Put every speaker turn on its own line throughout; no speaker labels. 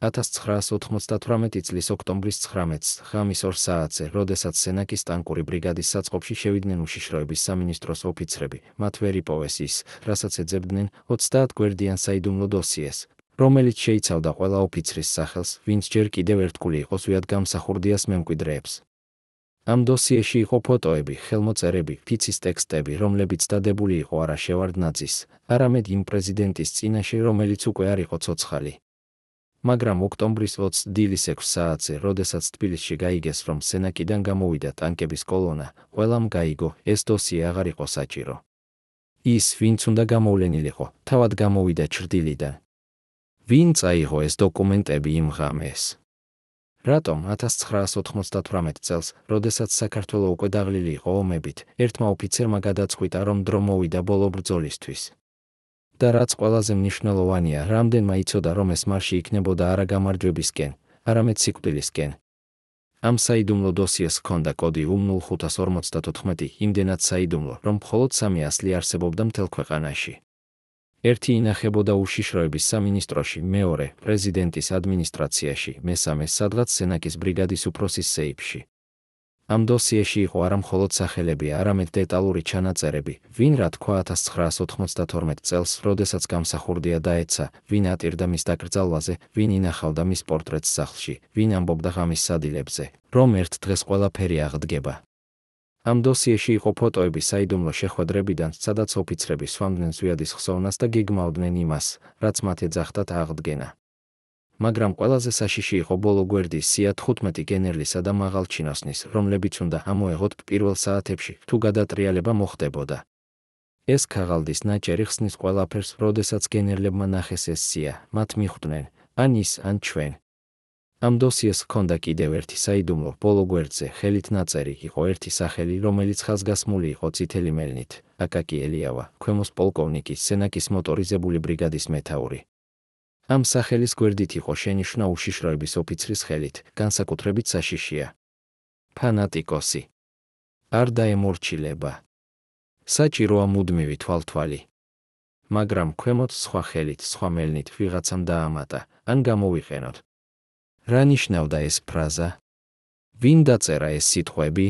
1998 წლის ოქტომბრის 19-ს ღამის 2 საათზე, როდესაც სენაკის ტანკური ბრიგადის საწყობში შევიდნენ უშიშროების სამინისტროს ოფიცრები, მათ ვერ იპოვეს ის, რასაც ეძებდნენ 30 გვერდიან საიდუმლო დოსიეს, რომელიც შეიცავდა ყველა ოფიცრის სახელს, ვინც ჯერ კიდევ ერთგული იყო ზვიად გამსახურდიას მემკვიდრეებს. ამ დოსიეში იყო ფოტოები, ხელმოწერები, ფიცის ტექსტები, რომლებიც დადებული იყო არა შევარდნაძის, არამედ იმ პრეზიდენტის წინაშე, რომელიც უკვე არ იყო ცოცხალი. მაგრამ ოქტომბრის 20 დილის 6 საათზე, როდესაც თბილისში გაიგეს, რომ სენაკიდან გამოვიდა ტანკების კოლონა, ყველამ გაიგო, ეს დოსიე აღარ იყო საჭირო. ის, ვინც უნდა გამოვლენილიყო, თავად გამოვიდა ჩრდილიდან. ვინ წაიღო ეს დოკუმენტები იმ ღამეს? რატომ 1998 წელს, როდესაც საქართველო უკვე დაღლილი იყო ომებით, ერთმა ოფიცერმა გადაწყვიტა, რომ დრო მოვიდა ბოლო ბრძოლისთვის? და რაც ყველაზე მნიშვნელოვანია, რამდენმა იცოდა, რომ ეს მარში იქნებოდა არა გამარჯვებისკენ, არამედ სიკვდილისკენ. ამ საიდუმლო დოსიეს ჰქონდა კოდი U0554, იმდენად საიდუმლო, რომ მხოლოდ 3 ასლი არსებობდა მთელ ქვეყანაში. ერთი ინახებოდა უშიშროების სამინისტროში, მეორე პრეზიდენტის ადმინისტრაციაში, მესამე სადღაც სენაკის ბრიგადის უფროსის სეიფში. ამ დოსიეში იყო არა მხოლოდ სახელები, არამედ დეტალური ჩანაწერები, ვინ რა თქვა 1992 წელს, როდესაც გამსახურდია დაეცა, ვინ ატირდა მის დაკრძალვაზე, ვინ ინახავდა მის პორტრეტს სახლში, ვინ ამბობდა ღამის სადილებზე, რომ ერთ დღეს ყველაფერი აღდგება. ამ დოსიეში იყო ფოტოები საიდუმლო შეხვედრებიდან, სადაც ოფიცრები სვამდნენ ზვიადის ხსოვნას და გეგმავდნენ იმას, რაც მათ ეძახდათ აღდგენა. მაგრამ ყველაზე საშიში იყო ბოლო გვერდის სია 15 გენერლისა და მაღალჩინოსნის, რომლებიც უნდა ამოეღოთ პირველ საათებში, თუ გადატრიალება მოხდებოდა. ეს ქაღალდის ნაჭერი ხსნის ყველაფერს, როდესაც გენერლებმა ნახეს ეს სია, მათ მიხვდნენ, ან ის, ან ჩვენ. ამ დოსიეს ჰქონდა კიდევ ერთი საიდუმლო, ბოლო გვერდზე, ხელით ნაწერი, იყო ერთი სახელი, რომელიც ხაზგასმული იყო წითელი მელნით, აკაკი ელიავა, ქვემოს პოლკოვნიკი, სენაკის მოტორიზებული ბრიგადის მეთაური. ამ სახელის გვერდით იყო შენიშვნა უშიშროების ოფიცრის ხელით, განსაკუთრებით საშიშია. ფანატიკოსი. არ დაემორჩილება. საჭიროა მუდმივი თვალთვალი. მაგრამ ქვემოთ სხვა ხელით, სხვა მელნით ვიღაცამ დაამატა, ან გამოვიყენოთ. რა ნიშნავდა ეს ფრაზა? ვინ დაწერა ეს სიტყვები?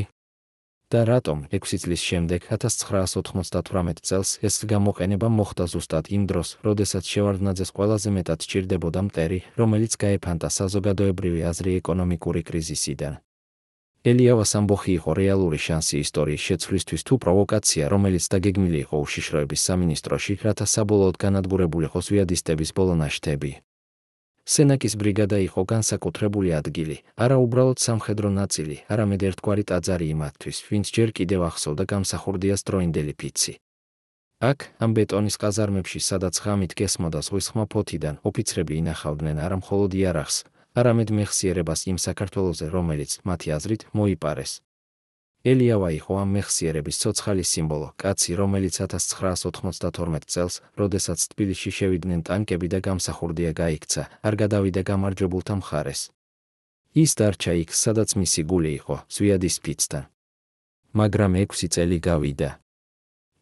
და რატომ 6 წლის შემდეგ 1998 წელს ეს გამოყენება მოხდა ზუსტად იმ დროს, როდესაც შევარდნაძეს ყველაზე მეტად სჭირდებოდა მტერი, რომელიც გაეფანტა საზოგადოებრივი აზრი ეკონომიკური კრიზისიდან. ელიავას ამბოხი იყო რეალური შანსი ისტორიის შეცვლისთვის თუ პროვოკაცია, რომელიც დაგეგმილი იყო უშიშროების სამინისტროში, რათა საბოლოოდ განადგურებულიყო ზვიადისტების ბოლო ნაშთები. სენაკის ბრიგადა იყო განსაკუთრებული ადგილი, არა უბრალოდ სამხედრო ნაწილი, არამედ ერთგვარი ტაძარი იმათთვის, ვინც ჯერ კიდევ ახსოვდა გამსახურდიას დროინდელი ფიცი. აქ, ამ ბეტონის ყაზარმებში, სადაც ღამით გესმოდა ზღვის ხმა ფოთიდან, ოფიცრები ინახავდნენ არა მხოლოდ იარაღს, არამედ მეხსიერებას იმ საქართველოზე, რომელიც, მათი აზრით, მოიპარეს. ელიავა იყო ამ მეხსიერების ცოცხალი სიმბოლო, კაცი, რომელიც 1992 წელს, როდესაც თბილისში შევიდნენ ტანკები და გამსახურდია გაიქცა, არ გადავიდა გამარჯვებულთა მხარეს. ის დარჩა იქ, სადაც მისი გული იყო, ზვიადის ფიცთან. მაგრამ 6 წელი გავიდა.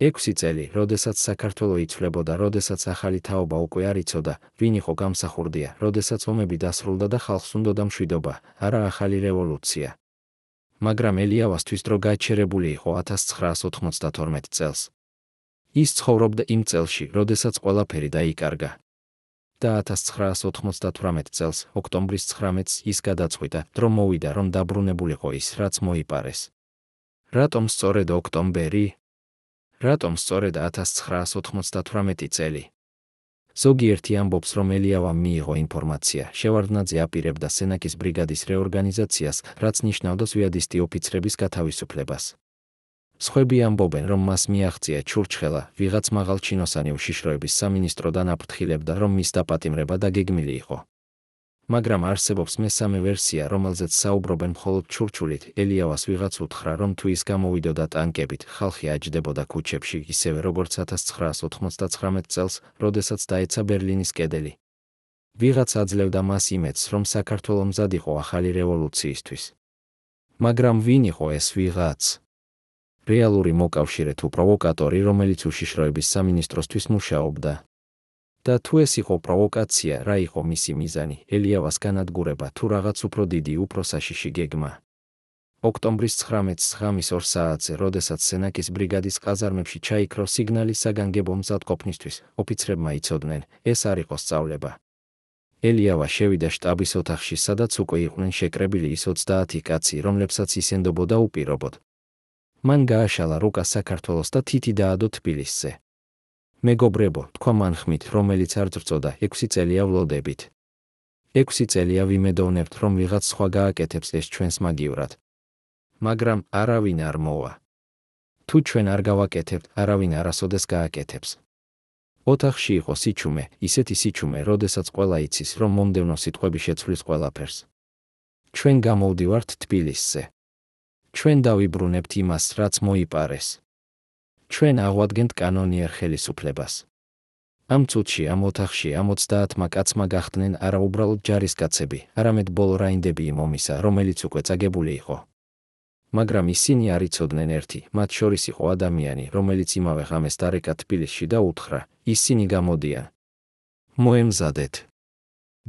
6 წელი, როდესაც საქართველო იცვლებოდა, როდესაც ახალი თაობა უკვე არ იცოდა, ვინ იყო გამსახურდია, როდესაც ომები დასრულდა და ხალხს უნდოდა მშვიდობა, არა ახალი რევოლუცია. მაგრამ ელიავასთვის დრო გაჩერებული იყო 1992 წელს. ის ცხოვრობდა იმ წელში, როდესაც ყველაფერი დაიკარგა. და 1998 წელს, ოქტომბრის 19-ს ის გადაწყვიტა, დრო მოვიდა, რომ დაბრუნებულიყო ის, რაც მოიპარეს. რატომ სწორედ ოქტომბერი? რატომ სწორედ 1998 წელი? ზოგიერთი ამბობს, რომ ელიავამ მიიღო ინფორმაცია, შევარდნაძე აპირებდა სენაკის ბრიგადის რეორგანიზაციას, რაც ნიშნავდა ზვიადისტი ოფიცრების გათავისუფლებას. სხვები ამბობენ, რომ მას მიაღწია ჩურჩხელა, ვიღაც მაღალჩინოსანი უშიშროების სამინისტროდან აფრთხილებდა, რომ მის დაპატიმრება დაგეგმილი იყო. მაგრამ არსებობს მესამე ვერსია, რომელზეც საუბრობენ მხოლოდ ჩურჩულით, ელიავას ვიღაც უთხრა, რომ თუ ის გამოვიდოდა ტანკებით, ხალხი აჯდებოდა ქუჩებში, ისევე როგორც 1999 წელს, როდესაც დაეცა ბერლინის კედელი. ვიღაც აძლევდა მას იმედს, რომ საქართველო მზად იყო ახალი რევოლუციისთვის. მაგრამ ვინ იყო ეს ვიღაც? რეალური მოკავშირე თუ პროვოკატორი, რომელიც უშიშროების სამინისტროსთვის მუშაობდა? და თუ ეს იყო პროვოკაცია, რა იყო მისი მიზანი, ელიავას განადგურება თუ რაღაც უფრო დიდი, უფრო საშიში გეგმა. ოქტომბრის 19-ს ღამის 2 საათზე, როდესაც სენაკის ბრიგადის ყაზარმებში ჩაიქრო სიგნალი საგანგებო მზადყოფნისთვის, ოფიცრებმა იცოდნენ, ეს არ იყო სწავლება. ელიავა შევიდა შტაბის ოთახში, სადაც უკვე იყვნენ შეკრებილი ის 30 კაცი, რომლებსაც ისენდობოდა უპირობოდ. მან გააშალა რუკა საქართველოს და თითი დაადო თბილისზე. მეგობრებო, თქვა მან ხმით, რომელიც არ ძრწოდა, 6 წელია ვლოდებით. 6 წელია ვიმედოვნებთ, რომ ვიღაც სხვა გააკეთებს ეს ჩვენს მაგივრად. მაგრამ არავინ არ მოვა. თუ ჩვენ არ გავაკეთებთ, არავინ არასოდეს გააკეთებს. ოთახში იყო სიჩუმე, ისეთი სიჩუმე, როდესაც ყველა იცის, რომ მომდევნო სიტყვები შეცვლის ყველაფერს. ჩვენ გამოვდივართ თბილისზე. ჩვენ დავიბრუნებთ იმას, რაც მოიპარეს. ჩვენ აღვადგენთ კანონიერ ხელისუფლებას. ამ წუთში ამ ოთახში ამ 30 კაცმა გახდნენ არა უბრალოდ ჯარისკაცები, არამედ ბოლო რაინდები იმ ომისა, რომელიც უკვე წაგებული იყო. მაგრამ ისინი არ იცოდნენ ერთი, მათ შორის იყო ადამიანი, რომელიც იმავე ღამეს დარეკა თბილისში და უთხრა, ისინი გამოდიან. მოემზადეთ.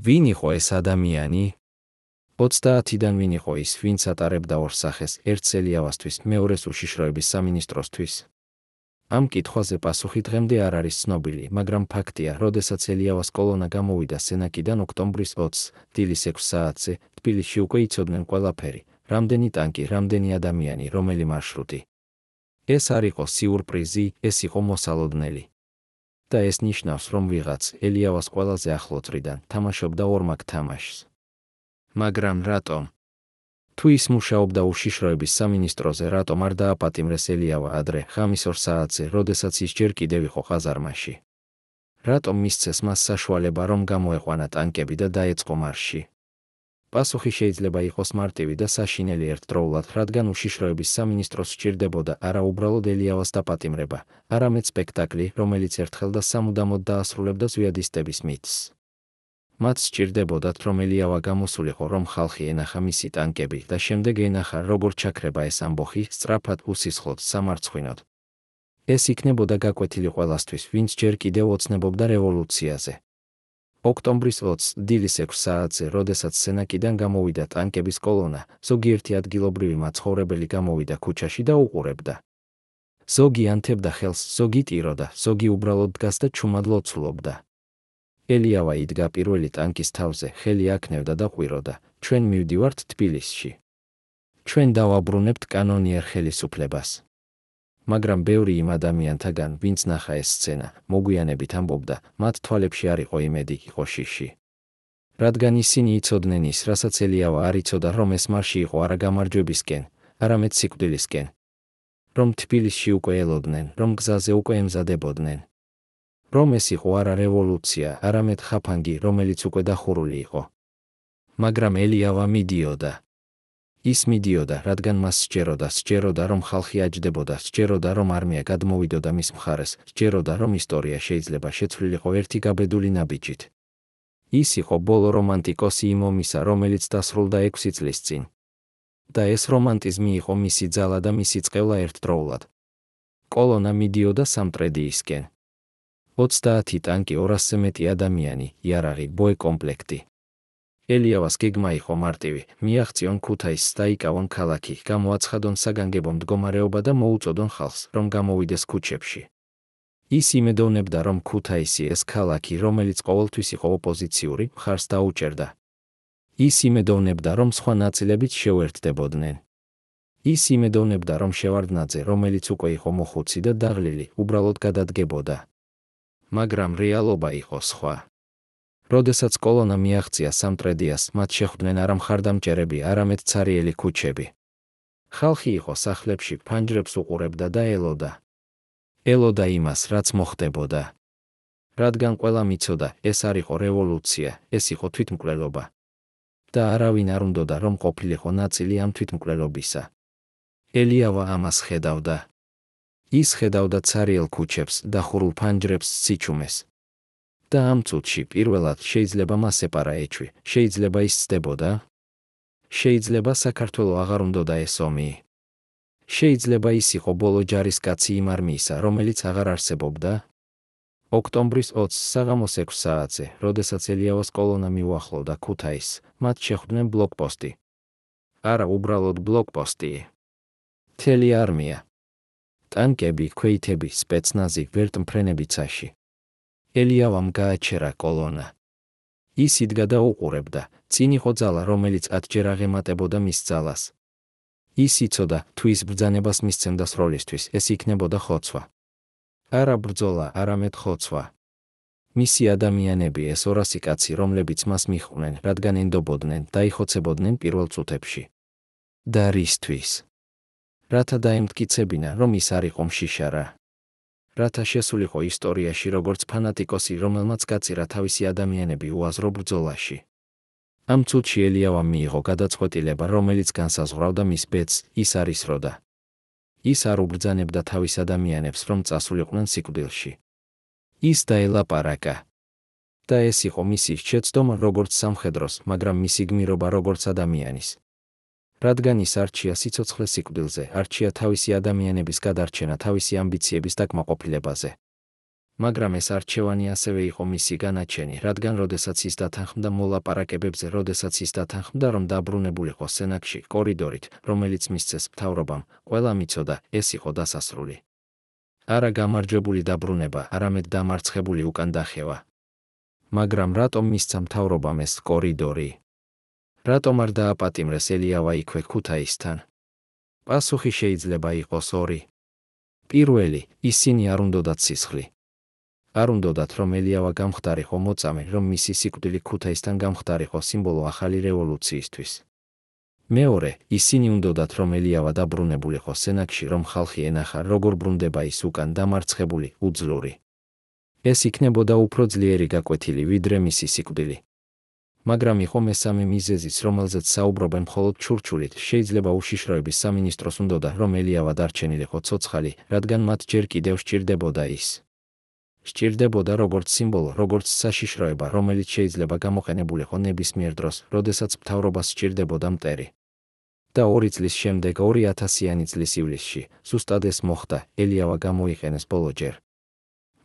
ვინ იყო ეს ადამიანი? 30-დან ვინ იყო ის, ვინც ატარებდა ორ სახეს, ერთს ელიავასთვის, მეორეს უშიშროების სამინისტროსთვის? ამ კითხვაზე პასუხი დღემდე არ არის ცნობილი, მაგრამ ფაქტია, როდესაც ელიავას კოლონა გამოვიდა სენაკიდან ოქტომბრის 20-ს, დილის 6 საათზე, თბილისში უკვე იცოდნენ ყველაფერი, რამდენი ტანკი, რამდენი ადამიანი, რომელი მარშრუტი. ეს არ იყო სიურპრიზი, ეს იყო მოსალოდნელი. და ეს ნიშნავს, რომ ვიღაც, ელიავას ყველაზე ახლო წრიდან, თამაშობდა ორმაგ თამაშს. მაგრამ რატომ? თუ ის მუშაობდა უშიშროების სამინისტროზე, რატომ არ დააპატიმრეს ელიავა ადრე, ღამის 2 საათზე, როდესაც ის ჯერ კიდევ იყო ყაზარმაში? რატომ მისცეს მას საშუალება, რომ გამოეყვანა ტანკები და დაეწყო მარშში? პასუხი შეიძლება იყოს მარტივი და საშინელი ერთდროულად, რადგან უშიშროების სამინისტროს სჭირდებოდა არა უბრალოდ ელიავას დაპატიმრება, არამედ სპექტაკლი, რომელიც ერთხელ და სამუდამოდ დაასრულებდა ზვიადისტების მითს. მათ სჭირდებოდათ, რომ ელიავა გამოსულიყო, რომ ხალხი ენახა მისი ტანკები და შემდეგ ენახა, როგორ ჩაქრება ეს ამბოხი, სწრაფად უსისხლოდ, სამარცხვინოდ. ეს იქნებოდა გაკვეთილი ყველასთვის, ვინც ჯერ კიდევ ოცნებობდა რევოლუციაზე. ოქტომბრის 20-ს, დილის 6 საათზე, როდესაც სენაკიდან გამოვიდა ტანკების კოლონა, ზოგიერთი ადგილობრივი მაცხოვრებელი გამოვიდა ქუჩაში და უყურებდა. ზოგი ანთებდა ხელს, ზოგი ტიროდა, ზოგი უბრალოდ დგას და ჩუმად ლოცულობდა. ელიავა იდგა პირველი ტანკის თავზე, ხელი აქნევდა და ყვიროდა, ჩვენ მივდივართ თბილისში. ჩვენ დავაბრუნებთ კანონიერ ხელისუფლებას. მაგრამ ბევრი იმ ადამიანთაგან, ვინც ნახა ეს სცენა, მოგვიანებით ამბობდა, მათ თვალებში არ იყო იმედი, იყო შიში. რადგან ისინი იცოდნენ ის, რასაც ელიავა არ იცოდა, რომ ეს მარში იყო არა გამარჯვებისკენ, არამედ სიკვდილისკენ. რომ თბილისში უკვე ელოდნენ, რომ გზაზე უკვე ემზადებოდნენ. რომ ეს იყო არა რევოლუცია, არამედ ხაფანგი, რომელიც უკვე დახურული იყო. მაგრამ ელიავა მიდიოდა. ის მიდიოდა, რადგან მას სჯეროდა, რომ ხალხი აჯდებოდა, სჯეროდა, რომ არმია გადმოვიდოდა მის მხარეს, სჯეროდა, რომ ისტორია შეიძლება შეცვლილიყო ერთი გაბედული ნაბიჯით. ის იყო ბოლო რომანტიკოსი იმ ომისა, რომელიც დასრულდა 6 წლის წინ. და ეს რომანტიზმი იყო მისი ძალა და მისი წყევლა ერთდროულად. კოლონა მიდიოდა სამტრედიისკენ. 30 ტანკი, 200-ზე მეტი ადამიანი, იარაღი, ბოეკომპლექტი. ელიავას გეგმა იყო მარტივი, მიაღწიონ ქუთაისს და იკავონ ქალაქი, გამოაცხადონ საგანგებო მდგომარეობა და მოუწოდონ ხალხს, რომ გამოვიდეს ქუჩებში. ის იმედოვნებდა, რომ ქუთაისი ეს ქალაქი, რომელიც ყოველთვის იყო ოპოზიციური, მხარს დაუჭერდა. ის იმედოვნებდა, რომ სხვა ნაწილებიც შეუერთდებოდნენ. ის იმედოვნებდა, რომ შევარდნაძე, რომელიც უკვე იყო მოხუცი და დაღლილი, უბრალოდ გადადგებოდა. მაგრამ რეალობა იყო სხვა. როდესაც კოლონა მიაღწია სამტრედიას, მათ შეხვდნენ არა მხარდამჭერები, არამედ ცარიელი ქუჩები. ხალხი იყო სახლებში, ფანჯრებს უყურებდა და ელოდა. ელოდა იმას, რაც მოხდებოდა. რადგან ყველა მიცოდა, ეს არ იყო რევოლუცია, ეს იყო თვითმკვლელობა. და არავინ არ უნდოდა, რომ ყოფილიყო ნაწილი ამ თვითმკვლელობისა. ელიავა ამას ხედავდა. ის ხედავდა ცარიელ ქუჩებს, დახურულ ფანჯრებს, სიჩუმეს. და ამ წუთში პირველად შეიძლება მას ეპარა ეჭვი, შეიძლება ის ცდებოდა? შეიძლება საქართველო აღარ უნდოდა ეს ომი. შეიძლება ის იყო ბოლო ჯარისკაცი იმ არმიისა, რომელიც აღარ არსებობდა? ოქტომბრის 20 საღამოს 6 საათზე, როდესაც ელიავას კოლონა მიუახლოვდა ქუთაისს, მათ შეხვდნენ ბლოკპოსტი. არა უბრალოდ ბლოკპოსტი. მთელი არმია. ტანკები, ქვეითები, სპეცნაზი, ვერტმფრენები ცაში. ელიავამ გააჩერა კოლონა. ის იდგა და უყურებდა, წინ იყო ძალა, რომელიც 10-ჯერ აღემატებოდა მის ძალას. ის იცოდა, თუ ის ბრძანებას მისცემდა სროლისთვის, ეს იქნებოდა ხოცვა. არა ბრძოლა, არამედ ხოცვა. მისი ადამიანები, ეს 200 კაცი, რომლებიც მას მიჰყვნენ, რადგან ენდობოდნენ, დაიხოცებოდნენ პირველ წუთებში. და რისთვის? რათა დაემტკიცებინა, რომ ის არ იყო მშიშარა. რათა შესულიყო ისტორიაში როგორც ფანატიკოსი, რომელმაც გაწირა თავისი ადამიანები უაზრო ბრძოლაში. ამ წუთში ელიავამ მიიღო გადაწყვეტილება, რომელიც განსაზღვრავდა მის ბედს, ის არ ისროდა. ის არ უბრძანებდა თავის ადამიანებს, რომ წასულიყვნენ სიკვდილში. ის დაელაპარაკა. და ეს იყო მისი შეცდომა როგორც სამხედროს, მაგრამ მისი გმირობა როგორც ადამიანის. რადგან ის არჩია სიცოცხლე სიკვდილზე, არჩია თავისი ადამიანების გადარჩენა თავისი ამბიციების დაკმაყოფილებაზე. მაგრამ ეს არჩევანი ასევე იყო მისი განაჩენი, რადგან როდესაც ის დათანხმდა მოლაპარაკებებზე, როდესაც ის დათანხმდა, რომ დაბრუნებულიყო სენაკში, კორიდორით, რომელიც მისცეს მთავრობამ, ყველამ იცოდა, ეს იყო დასასრული. არა გამარჯვებული დაბრუნება, არამედ დამარცხებული უკან დახევა. მაგრამ რატომ მისცა მთავრობამ ეს კორიდორი? რატომ არ დააპატიმრეს ელიავა იქვე ქუთაისთან? პასუხი შეიძლება იყოს ორი. პირველი, ისინი არ უნდოდათ სისხლი. არ უნდოდათ, რომ ელიავა გამხდარიყო მოწამე, რომ მისი სიკვდილი ქუთაისთან გამხდარიყო სიმბოლო ახალი რევოლუციისთვის. მეორე, ისინი უნდოდათ, რომ ელიავა დაბრუნებულიყო სენაკში, რომ ხალხი ენახა, როგორ ბრუნდება ის უკან დამარცხებული, უძლური. ეს იქნებოდა უფრო ძლიერი გაკვეთილი, ვიდრე მისი სიკვდილი. მაგრამ იყო მესამე მიზეზიც, რომელზეც საუბრობენ მხოლოდ ჩურჩულით, შეიძლება უშიშროების სამინისტროს უნდოდა, რომ ელიავა დარჩენილიყო ცოცხალი, რადგან მათ ჯერ კიდევ სჭირდებოდა ის. სჭირდებოდა როგორც სიმბოლო, როგორც საშიშროება, რომელიც შეიძლება გამოყენებულიყო ნებისმიერ დროს, როდესაც მთავრობას სჭირდებოდა მტერი. და 2 წლის შემდეგ 2000-იანი წლის ივლისში, ზუსტად ეს მოხდა, ელიავა გამოიყენეს ბოლოჯერ.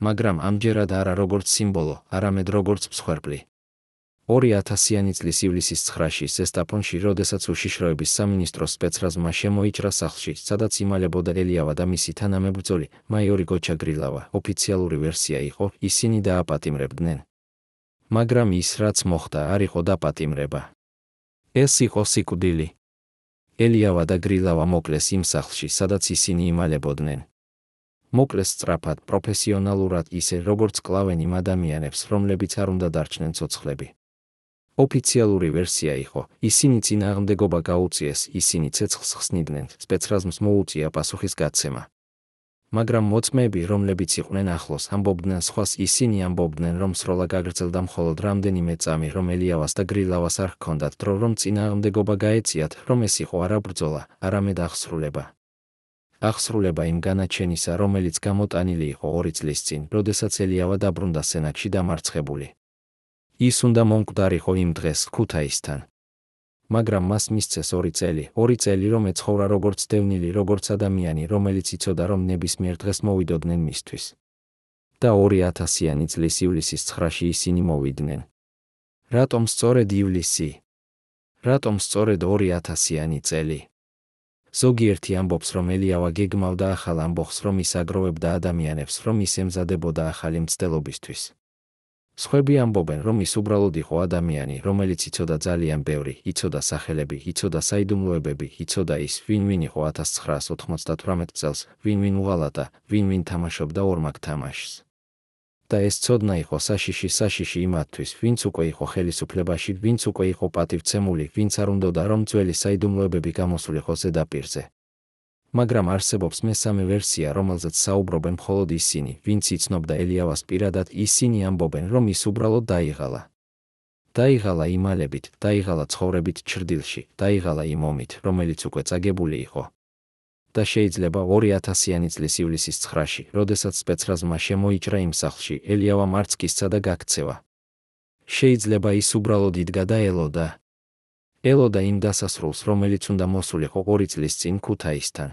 მაგრამ ამჯერად არა როგორც სიმბოლო, არამედ როგორც მსხვერპლი. 2000-იანი წლის ივლისის 9-ში ზესტაფონში, როდესაც უშიშროების სამინისტროს სპეცრაზმა შემოიჭრა სახლში, სადაც იმალებოდა ელიავა და მისი თანამებრძოლი, მაიორი გოჩა გრილავა, ოფიციალური ვერსია იყო, ისინი დააპატიმრებდნენ. მაგრამ ის, რაც მოხდა, არ იყო დაპატიმრება. ეს იყო სიკვდილი. ელიავა და გრილავა მოკლეს იმ სახლში, სადაც ისინი იმალებოდნენ. მოკლეს სწრაფად, პროფესიონალურად, ისე როგორც კლავენ იმ ადამიანებს, რომლებიც არ უნდა დარჩნენ ცოცხლები. ოფიციალური ვერსია იყო, ისინი წინააღმდეგობა გაუწიეს, ისინი ცეცხლს ხსნიდნენ, სპეცრაზმს მოუწია პასუხის გაცემა. მაგრამ მოწმეები, რომლებიც იყვნენ ახლოს, ამბობდნენ სხვას, ისინი ამბობდნენ, რომ სროლა გაგრძელდა მხოლოდ რამდენიმე წამი, რომ ელიავას და გრილავას არ ჰქონდათ დრო, რომ წინააღმდეგობა გაეციათ, რომ ეს იყო არა ბრძოლა, არამედ აღსრულება. აღსრულება იმ განაჩენისა, რომელიც გამოტანილი იყო 2 წლის წინ, როდესაც ელიავა დაბრუნდა სენაკში დამარცხებული. ის უნდა მომკვდარიყო იმ დღეს ქუთაისთან. მაგრამ მას მისცეს 2 წელი, 2 წელი, რომ ეცხოვრა როგორც დევნილი, როგორც ადამიანი, რომელიც იცოდა, რომ ნებისმიერ დღეს მოვიდოდნენ მისთვის. და 2000-იანი წლის ივლისის 9-ში ისინი მოვიდნენ. რატომ სწორედ ივლისი? რატომ სწორედ 2000-იანი წელი? ზოგიერთი ამბობს, რომ ელიავა გეგმავდა ახალ ამბოხს, რომ ის აგროვებდა ადამიანებს, რომ ის ემზადებოდა ახალი მცდელობისთვის. სხვები ამბობენ, რომ ის უბრალოდ იყო ადამიანი, რომელიც იცოდა ძალიან ბევრი, იცოდა სახელები, იცოდა საიდუმლოებები, იცოდა ის, ვინ იყო 1998 წელს, ვინ უღალატა, ვინ თამაშობდა ორმაგ თამაშს. და ეს ცოდნა იყო საშიში იმათთვის, ვინც უკვე იყო ხელისუფლებაში, ვინც უკვე იყო პატივცემული, ვინც არ უნდოდა, რომ ძველი საიდუმლოებები გამოსულიყო ზედაპირზე. მაგრამ არსებობს მესამე ვერსია, რომელზეც საუბრობენ მხოლოდ ისინი, ვინც იცნობდა ელიავას პირადად, ისინი ამბობენ, რომ ის უბრალოდ დაიღალა. დაიღალა იმალებით, დაიღალა ცხოვრებით ჩრდილში, დაიღალა იმ ომით, რომელიც უკვე წაგებული იყო. და შეიძლება 2000-იანი წლის ივლისის 9-ში, როდესაც სპეცრაზმა შემოიჭრა იმ სახლში, ელიავამ არც კისცა და გაქცევა. შეიძლება ის უბრალოდ იდგა და ელოდა იმ დასასრულს, რომელიც უნდა მოსულიყო 2 წლის წინ ქუთაისთან.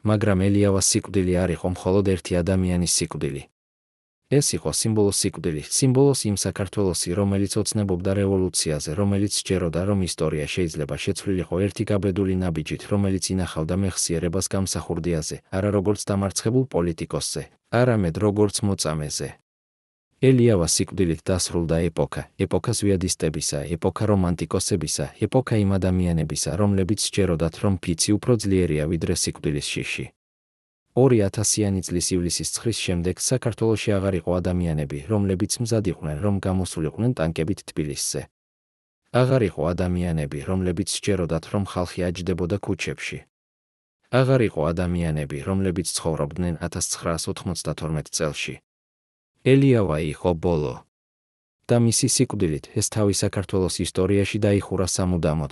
მაგრამ ელიავას სიკვდილი არ იყო მხოლოდ ერთი ადამიანის სიკვდილი. ეს იყო სიმბოლო სიკვდილის, სიმბოლოს იმ საქართველოსი, რომელიც ოცნებობდა რევოლუციაზე, რომელიც სჯეროდა, რომ ისტორია შეიძლება შეცვლილიყო ერთი გაბედული ნაბიჯით, რომელიც ინახავდა მეხსიერებას გამსახურდიაზე, არა როგორც დამარცხებულ პოლიტიკოსზე, არამედ როგორც მოწამეზე. ელიავა სიკვდილით დასრულდა ეპოქა ზვიადისტებისა, ეპოქა რომანტიკოსებისა, ეპოქა იმ ადამიანებისა, რომლებიც სჯეროდათ, რომ ფიცი უფრო ძლიერია ვიდრე სიკვდილის შიში. 2000-იანი წლის ივლისის 9-ის შემდეგ საქართველოში აღარ იყო ადამიანები, რომლებიც მზად იყვნენ, რომ გამოსულიყვნენ ტანკებით თბილისზე. აღარ იყო ადამიანები, რომლებიც სჯეროდათ, რომ ხალხი აჯდებოდა ქუჩებში. აღარ იყო ადამიანები, რომლებიც ცხოვრობდნენ 1992 წელში. ელიავა იყო ბოლო. და მისი სიკვდილით ეს თავი საქართველოს ისტორიაში დაიხურა სამუდამოდ.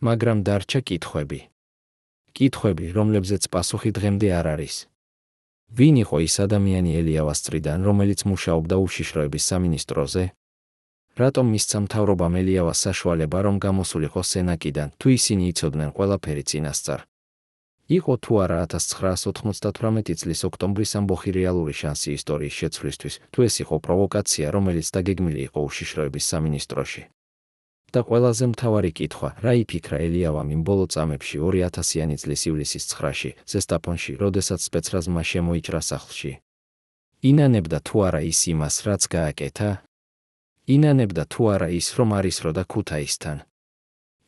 მაგრამ დარჩა კითხვები, რომლებზეც პასუხი დღემდე არ არის. ვინ იყო ის ადამიანი ელიავას წრიდან, რომელიც მუშაობდა უშიშროების სამინისტროზე? რატომ მისცა მთავრობამ ელიავას საშუალება, რომ გამოსულიყო სენაკიდან, თუ ისინი იცოდნენ ყველაფერი წინასწარ? იყო თუ არა 1998 წლის ოქტომბრის ამბოხი რეალური შანსი ისტორიის შეცვლისთვის, თუ ეს იყო პროვოკაცია, რომელიც დაგეგმილი იყო უშიშროების სამინისტროში? და ყველაზე მთავარი კითხვა, რა იფიქრა ელიავამ იმ ბოლო წამებში 2000-იანი წლის ივლისის 9-ში, ზესტაფონში, როდესაც სპეცრაზმა შემოიჭრა სახლში? ინანებდა თუ არა ის იმას, რაც გააკეთა? ინანებდა თუ არა ის, რომ არისროდა ქუთაისთან?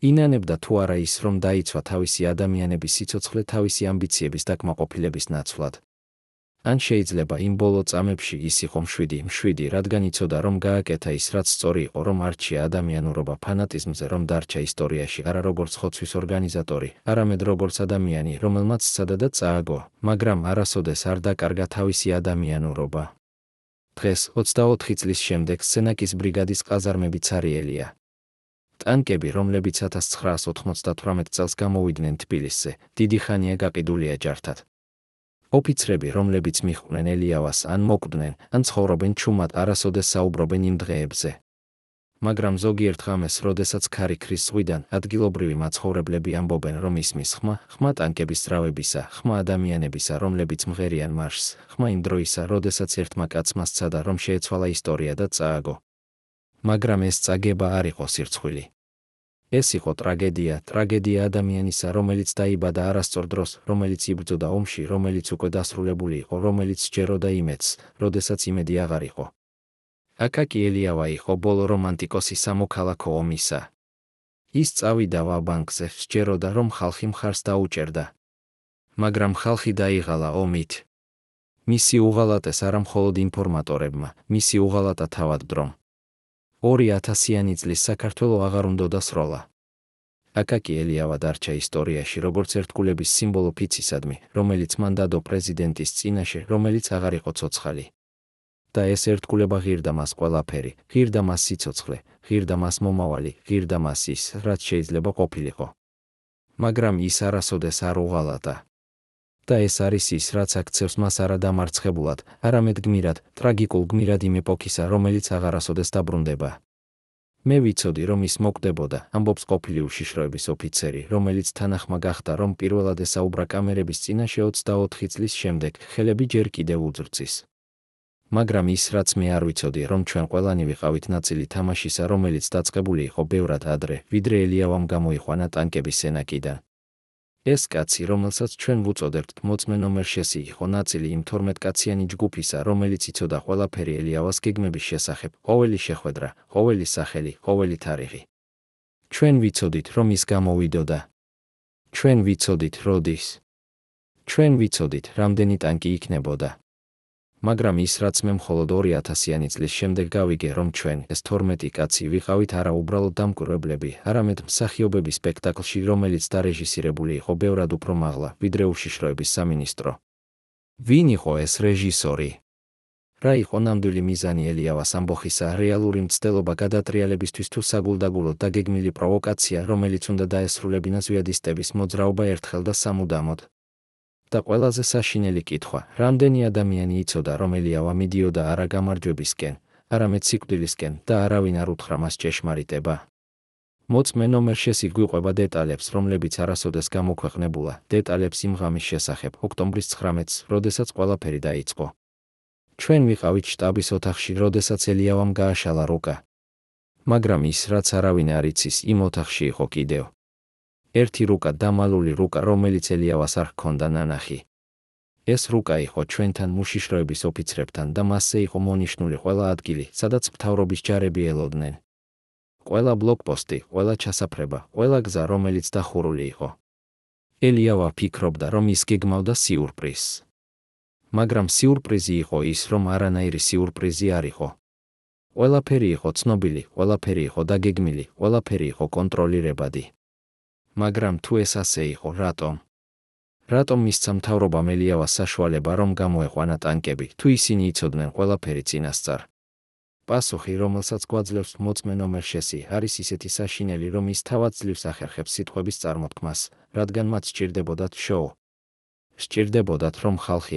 ინანებდა თუ არა ის, რომ დაიცვა თავისი ადამიანების სიცოცხლე თავისი ამბიციების დაკმაყოფილების ნაცვლად? ან შეიძლება იმ ბოლო წამებში ის იყო მშვიდი, რადგან იცოდა, რომ გააკეთა ის, რაც სწორი იყო, რომ არჩია ადამიანურობა ფანატიზმზე, რომ დარჩა ისტორიაში არა როგორც ხოცვის ორგანიზატორი, არამედ როგორც ადამიანი, რომელმაც სცადა და წააგო, მაგრამ არასოდეს არ დაკარგა თავისი ადამიანურობა. დღეს 24 წლის შემდეგ სენაკის ბრიგადის ყაზარმები ცარიელია. ტანკები, რომლებიც 1998 წელს გამოვიდნენ თბილისზე, დიდი ხანია გაყიდულია ჯართად. ოფიცრები, რომლებიც მიჰყვნენ ელიავას, ან მოკვდნენ, ან ცხოვრობენ ჩუმად, არასოდეს საუბრობენ იმ დღეებზე. მაგრამ ზოგიერთ ღამეს, როდესაც ქარი ქრის ზღვიდან, ადგილობრივი მაცხოვრებლები ამბობენ, რომ ისმის ხმა ტანკების ძრავებისა, ხმა ადამიანებისა, რომლებიც მღერიან მარშს, ხმა იმ დროისა, როდესაც ერთმა კაცმა სცადა, რომ შეეცვალა ისტორია და წააგო. მაგრამ ეს წაგება არ იყო სირცხვილი. ეს იყო ტრაგედია ადამიანისა, რომელიც დაიბადა არასწორ დროს, რომელიც იბრძოდა ომში, რომელიც უკვე დასრულებული იყო, რომელიც სჯეროდა იმედს, როდესაც იმედი აღარ იყო. აკაკი ელიავა იყო ბოლო რომანტიკოსი სამოქალაქო ომისა. ის წავიდა ვა-ბანკზე, სჯეროდა, რომ ხალხი მხარს დაუჭერდა. მაგრამ ხალხი დაიღალა ომით. მისი უღალატეს არა მხოლოდ ინფორმატორებმა, მისი უღალატა თავად დრომ. 2000-იანი წლის საქართველო აღარ უნდოდა სროლა. აკაკი ელიავა დარჩა ისტორიაში როგორც ერთგულების სიმბოლო ფიცისადმი, რომელიც მან დადო პრეზიდენტის წინაშე, რომელიც აღარ იყო ცოცხალი. და ეს ერთგულება ღირდა მას ყველაფერი, ღირდა მას სიცოცხლე, ღირდა მას მომავალი, ღირდა მას ის, რაც შეიძლება ყოფილიყო. მაგრამ ის არასოდეს არ უღალატა. და ეს არის ის, რაც აქცევს მას არა დამარცხებულად, არამედ გმირად, ტრაგიკულ გმირად იმ ეპოქისა, რომელიც აღარასოდეს დაბრუნდება. მე ვიცოდი, რომ ის მოკვდებოდა, ამბობს ყოფილი უშიშროების ოფიცერი, რომელიც თანახმა გახდა, რომ პირველად ესაუბრა კამერების წინაშე 24 წლის შემდეგ, ხელები ჯერ კიდევ უძრწის. მაგრამ ის, რაც მე არ ვიცოდი, რომ ჩვენ ყველანი ვიყავით ნაწილი თამაშისა, რომელიც დაწყებული იყო ბევრად ადრე, ვიდრე ელიავამ გამოიყვანა ტანკების სენაკიდან. ეს კაცი, რომელსაც ჩვენ ვუწოდებთ მოწმე ნომერშესი, იყო ნაწილი იმ 12-კაციანი ჯგუფისა, რომელიც იცოდა ყველაფერი ელიავას გეგმების შესახებ, ყოველი შეხვედრა, ყოველი სახელი, ყოველი თარიღი. ჩვენ ვიცოდით, რომ ის გამოვიდოდა. ჩვენ ვიცოდით, როდის. ჩვენ ვიცოდით, რამდენი ტანკი იქნებოდა. მაგრამ ის, რაც მე მხოლოდ 2000-იანი წლის შემდეგ გავიგე, რომ ჩვენ, ეს 12 კაცი, ვიყავით არა უბრალოდ დამკვირვებლები, არამედ მსახიობები სპექტაკლში, რომელიც დარეჟისირებული იყო ბევრად უფრო მაღლა, ვიდრე უშიშროების სამინისტრო. ვინ იყო ეს რეჟისორი? რა იყო ნამდვილი მიზანი ელიავას ამბოხისა, რეალური მცდელობა გადატრიალებისთვის თუ საგულდაგულოდ დაგეგმილი პროვოკაცია, რომელიც უნდა დაესრულებინა ზვიადისტების მოძრაობა ერთხელ და სამუდამოდ? და ყველაზე საშინელი კითხვა, რამდენი ადამიანი იცოდა, რომ ელიავა მიდიოდა არა გამარჯვებისკენ, არამედ სიკვდილისკენ და არავინ არ უთხრა მას ჭეშმარიტება. მოწმე ნომერშესი გვიყვება დეტალებს, რომლებიც არასოდეს გამოქვეყნებულა, დეტალებს იმ ღამის შესახებ, ოქტომბრის 19-ს, როდესაც ყველაფერი დაიწყო. ჩვენ ვიყავით შტაბის ოთახში, როდესაც ელიავამ გააშალა რუკა. მაგრამ ის, რაც არავინ არ იცის, იმ ოთახში იყო კიდევ ერთი რუკა, დამალული რუკა, რომელიც ელიავას არ ჰქონდა ნანახი. ეს რუკა იყო ჩვენთან მუშიშროების ოფიცრებთან და მასზე იყო მონიშნული ყველა ადგილი, სადაც მთავრობის ჯარები ელოდნენ. ყველა ბლოკპოსტი, ყველა ჩასაფრება, ყველა გზა, რომელიც დახურული იყო. ელიავა ფიქრობდა, რომ ის გეგმავდა სიურპრიზს. მაგრამ სიურპრიზი იყო ის, რომ არანაირი სიურპრიზი არ იყო. ყველაფერი იყო ცნობილი, ყველაფერი იყო დაგეგმილი, ყველაფერი იყო კონტროლირებადი. მაგრამ თუ ეს ასე იყო, რატომ? რატომ მისცა მთავრობამ ელიავას საშუალება, რომ გამოეყვანა ტანკები, თუ ისინი იცოდნენ ყველაფერი წინასწარ? პასუხი, რომელსაც გვაძლევს მოწმე ნომერშესი, არის ისეთი საშინელი, რომ ის თავად ძლივს ახერხებს სიტყვების წარმოთქმას, რადგან მათ სჭირდებოდათ შოუ. სჭირდებოდათ, რომ ხალხი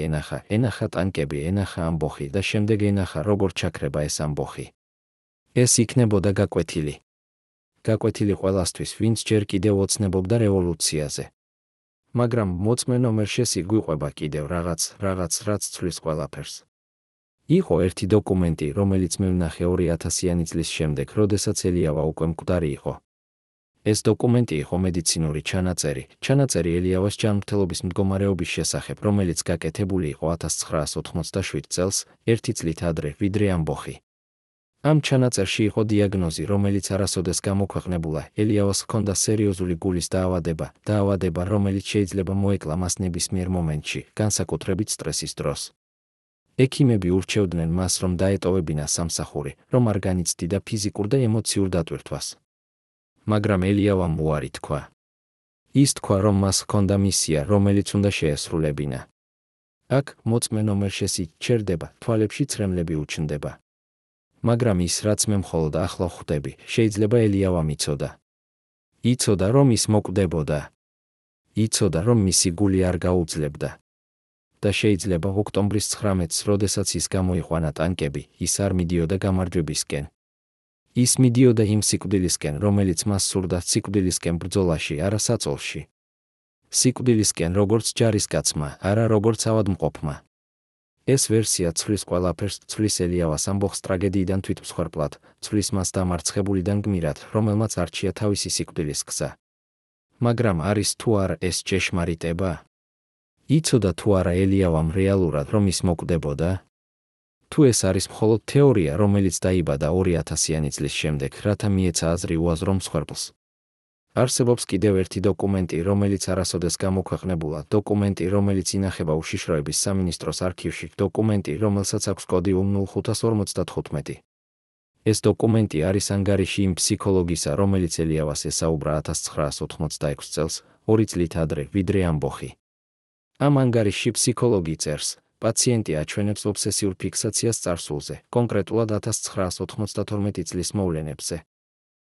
ენახა ტანკები, ენახა ამბოხი და შემდეგ ენახა, როგორ ჩაქრება ეს ამბოხი. ეს იქნებოდა გაკვეთილი. გაკვეთილი ყველასთვის, ვინც ჯერ კიდევ ოცნებობდა რევოლუციაზე. მაგრამ მოწმე ნომერშესი გვიყვება კიდევ რაღაც, რაც ცვლის ყველაფერს. იყო ერთი დოკუმენტი, რომელიც მე ვნახე 2000-იანი წლის შემდეგ, როდესაც ელიავა უკვე მკვდარი იყო. ეს დოკუმენტი იყო მედიცინური ჩანაწერი ელიავას ჯანმრთელობის მდგომარეობის შესახებ, რომელიც გაკეთებული იყო 1987 წელს, ერთი წლით ადრე, ვიდრე ამბოხი. ამ ჩანაწერში იყო დიაგნოზი, რომელიც არასოდეს გამოქვეყნებულა. ელიავას ჰქონდა სერიოზული გულის დაავადება, რომელიც შეიძლება მოეკლა მას ნებისმიერ მომენტში, განსაკუთრებით სტრესის დროს. ექიმები ურჩევდნენ მას, რომ დაეტოვებინა სამსახური, რომ არ განიცდიდა ფიზიკურ და ემოციურ დატვირთვას. მაგრამ ელიავამ უარი თქვა. ის თქვა, რომ მას ჰქონდა მისია, რომელიც უნდა შეესრულებინა. აქ მოწმე ნომერშესი ჩერდება, თვალებში ცრემლები უჩნდება. მაგრამ ის, რაც მე მხოლოდ ახლა ხვდები, შეიძლება ელიავამ იცოდა, რომ ის მოკვდებოდა. იცოდა, რომ მისი გული არ გაუძლებდა. და შეიძლება ოქტომბრის 19-ს, როდესაც ის გამოიყვანა ტანკები, ის არ მიდიოდა გამარჯვებისკენ. ის მიდიოდა იმ სიკვდილისკენ, რომელიც მას სურდა, სიკვდილისკენ ბრძოლაში, არა საწოლში. სიკვდილისკენ როგორც ჯარისკაცმა, არა როგორც ავადმყოფმა. ეს ვერსია ცვლის ყველაფერს, ცვლის ელიავას ამბოხს ტრაგედიიდან თვითმსხვერპლად, ცვლის მას დამარცხებულიდან გმირად, რომელმაც არჩია თავისი სიკვდილის გზა. მაგრამ არის თუ არა ეს ჭეშმარიტება? იცოდა თუ არა ელიავამ რეალურად, რომ ის მოკვდებოდა? თუ ეს არის მხოლოდ თეორია, რომელიც დაიბადა 2000-იანი წლის შემდეგ, რათა მიეცა აზრი უაზრო მსხვერპლს. არსებობს კიდევ ერთი დოკუმენტი, რომელიც არასოდეს გამოქვეყნებულა, დოკუმენტი, რომელიც ინახება უშიშროების სამინისტროს არქივში, დოკუმენტი, რომელსაც აქვს კოდი U0545. ეს დოკუმენტი არის ანგარიში იმ ფსიქოლოგისა, რომელიც ელიავას ესაუბრა 1986 წელს, 2 წლით ადრე, ვიდრე ამბოხი. ამ ანგარიშში ფსიქოლოგი წერს, პაციენტი აჩვენებს ობსესიურ ფიქსაციას წარსულზე, კონკრეტულად 1992 წლის მოვლენებზე.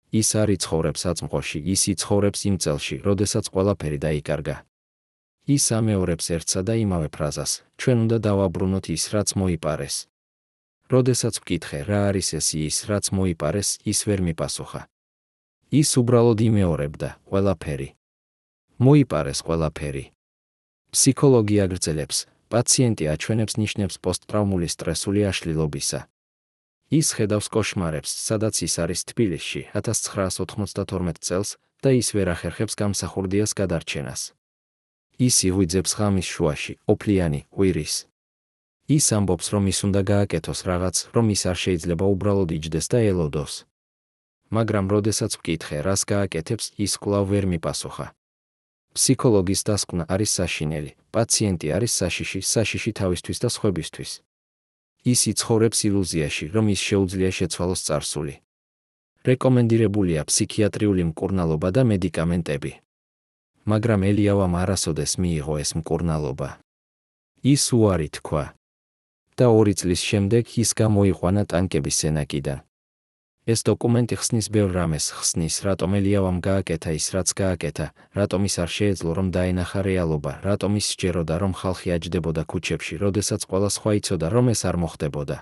ის არ იცხოვრებს აწმყოში, ის იცხოვრებს იმ წელში, როდესაც ყველაფერი დაიკარგა. ის ამეორებს ერთსა და იმავე ფრაზას, ჩვენ უნდა დავაბრუნოთ ის, რაც მოიპარეს. როდესაც ვკითხე, რა არის ეს ის, რაც მოიპარეს, ის ვერ მიპასუხა. ის უბრალოდ იმეორებდა, ყველაფერი. მოიპარეს ყველაფერი. ფსიქოლოგი აგრძელებს, პაციენტი აჩვენებს ნიშნებს პოსტტრაუმული სტრესული აშლილობისა. ის ხედავს კოშმარებს, სადაც ის არის თბილისში 1992 წელს და ის ვერ ახერხებს გამსახურდიას გადარჩენას. ის იღვიძებს ღამის შუაში, ოფლიანი, ყვირის. ის ამბობს, რომ ის უნდა გააკეთოს რაღაც, რომ ის არ შეიძლება უბრალოდ იჯდეს და ელოდოს. მაგრამ როდესაც ვკითხე, რას გააკეთებს, ის კვლავ ვერ მიპასუხა. ფსიქოლოგის დასკვნა არის საშინელი, პაციენტი არის საშიში თავისთვის და სხვებისთვის. ის იცხოვრებს ილუზიაში, რომ ის შეუძლია შეცვალოს წარსული. რეკომენდირებულია ფსიქიატრიული მკურნალობა და მედიკამენტები. მაგრამ ელიავამ არასოდეს მიიღო ეს მკურნალობა. ის უარი თქვა. და 2 წლის შემდეგ ის გამოიყვანა ტანკების სენაკიდან. ეს დოკუმენტი ხსნის ბევრ რამეს, ხსნის, რატომ ელიავამ გააკეთა ის, რაც გააკეთა, რატომ ის არ შეეძლო, რომ დაენახა რეალობა, რატომ ის სჯეროდა, რომ ხალხი აჯდებოდა ქუჩებში, როდესაც ყველა სხვა იცოდა, რომ ეს არ მოხდებოდა.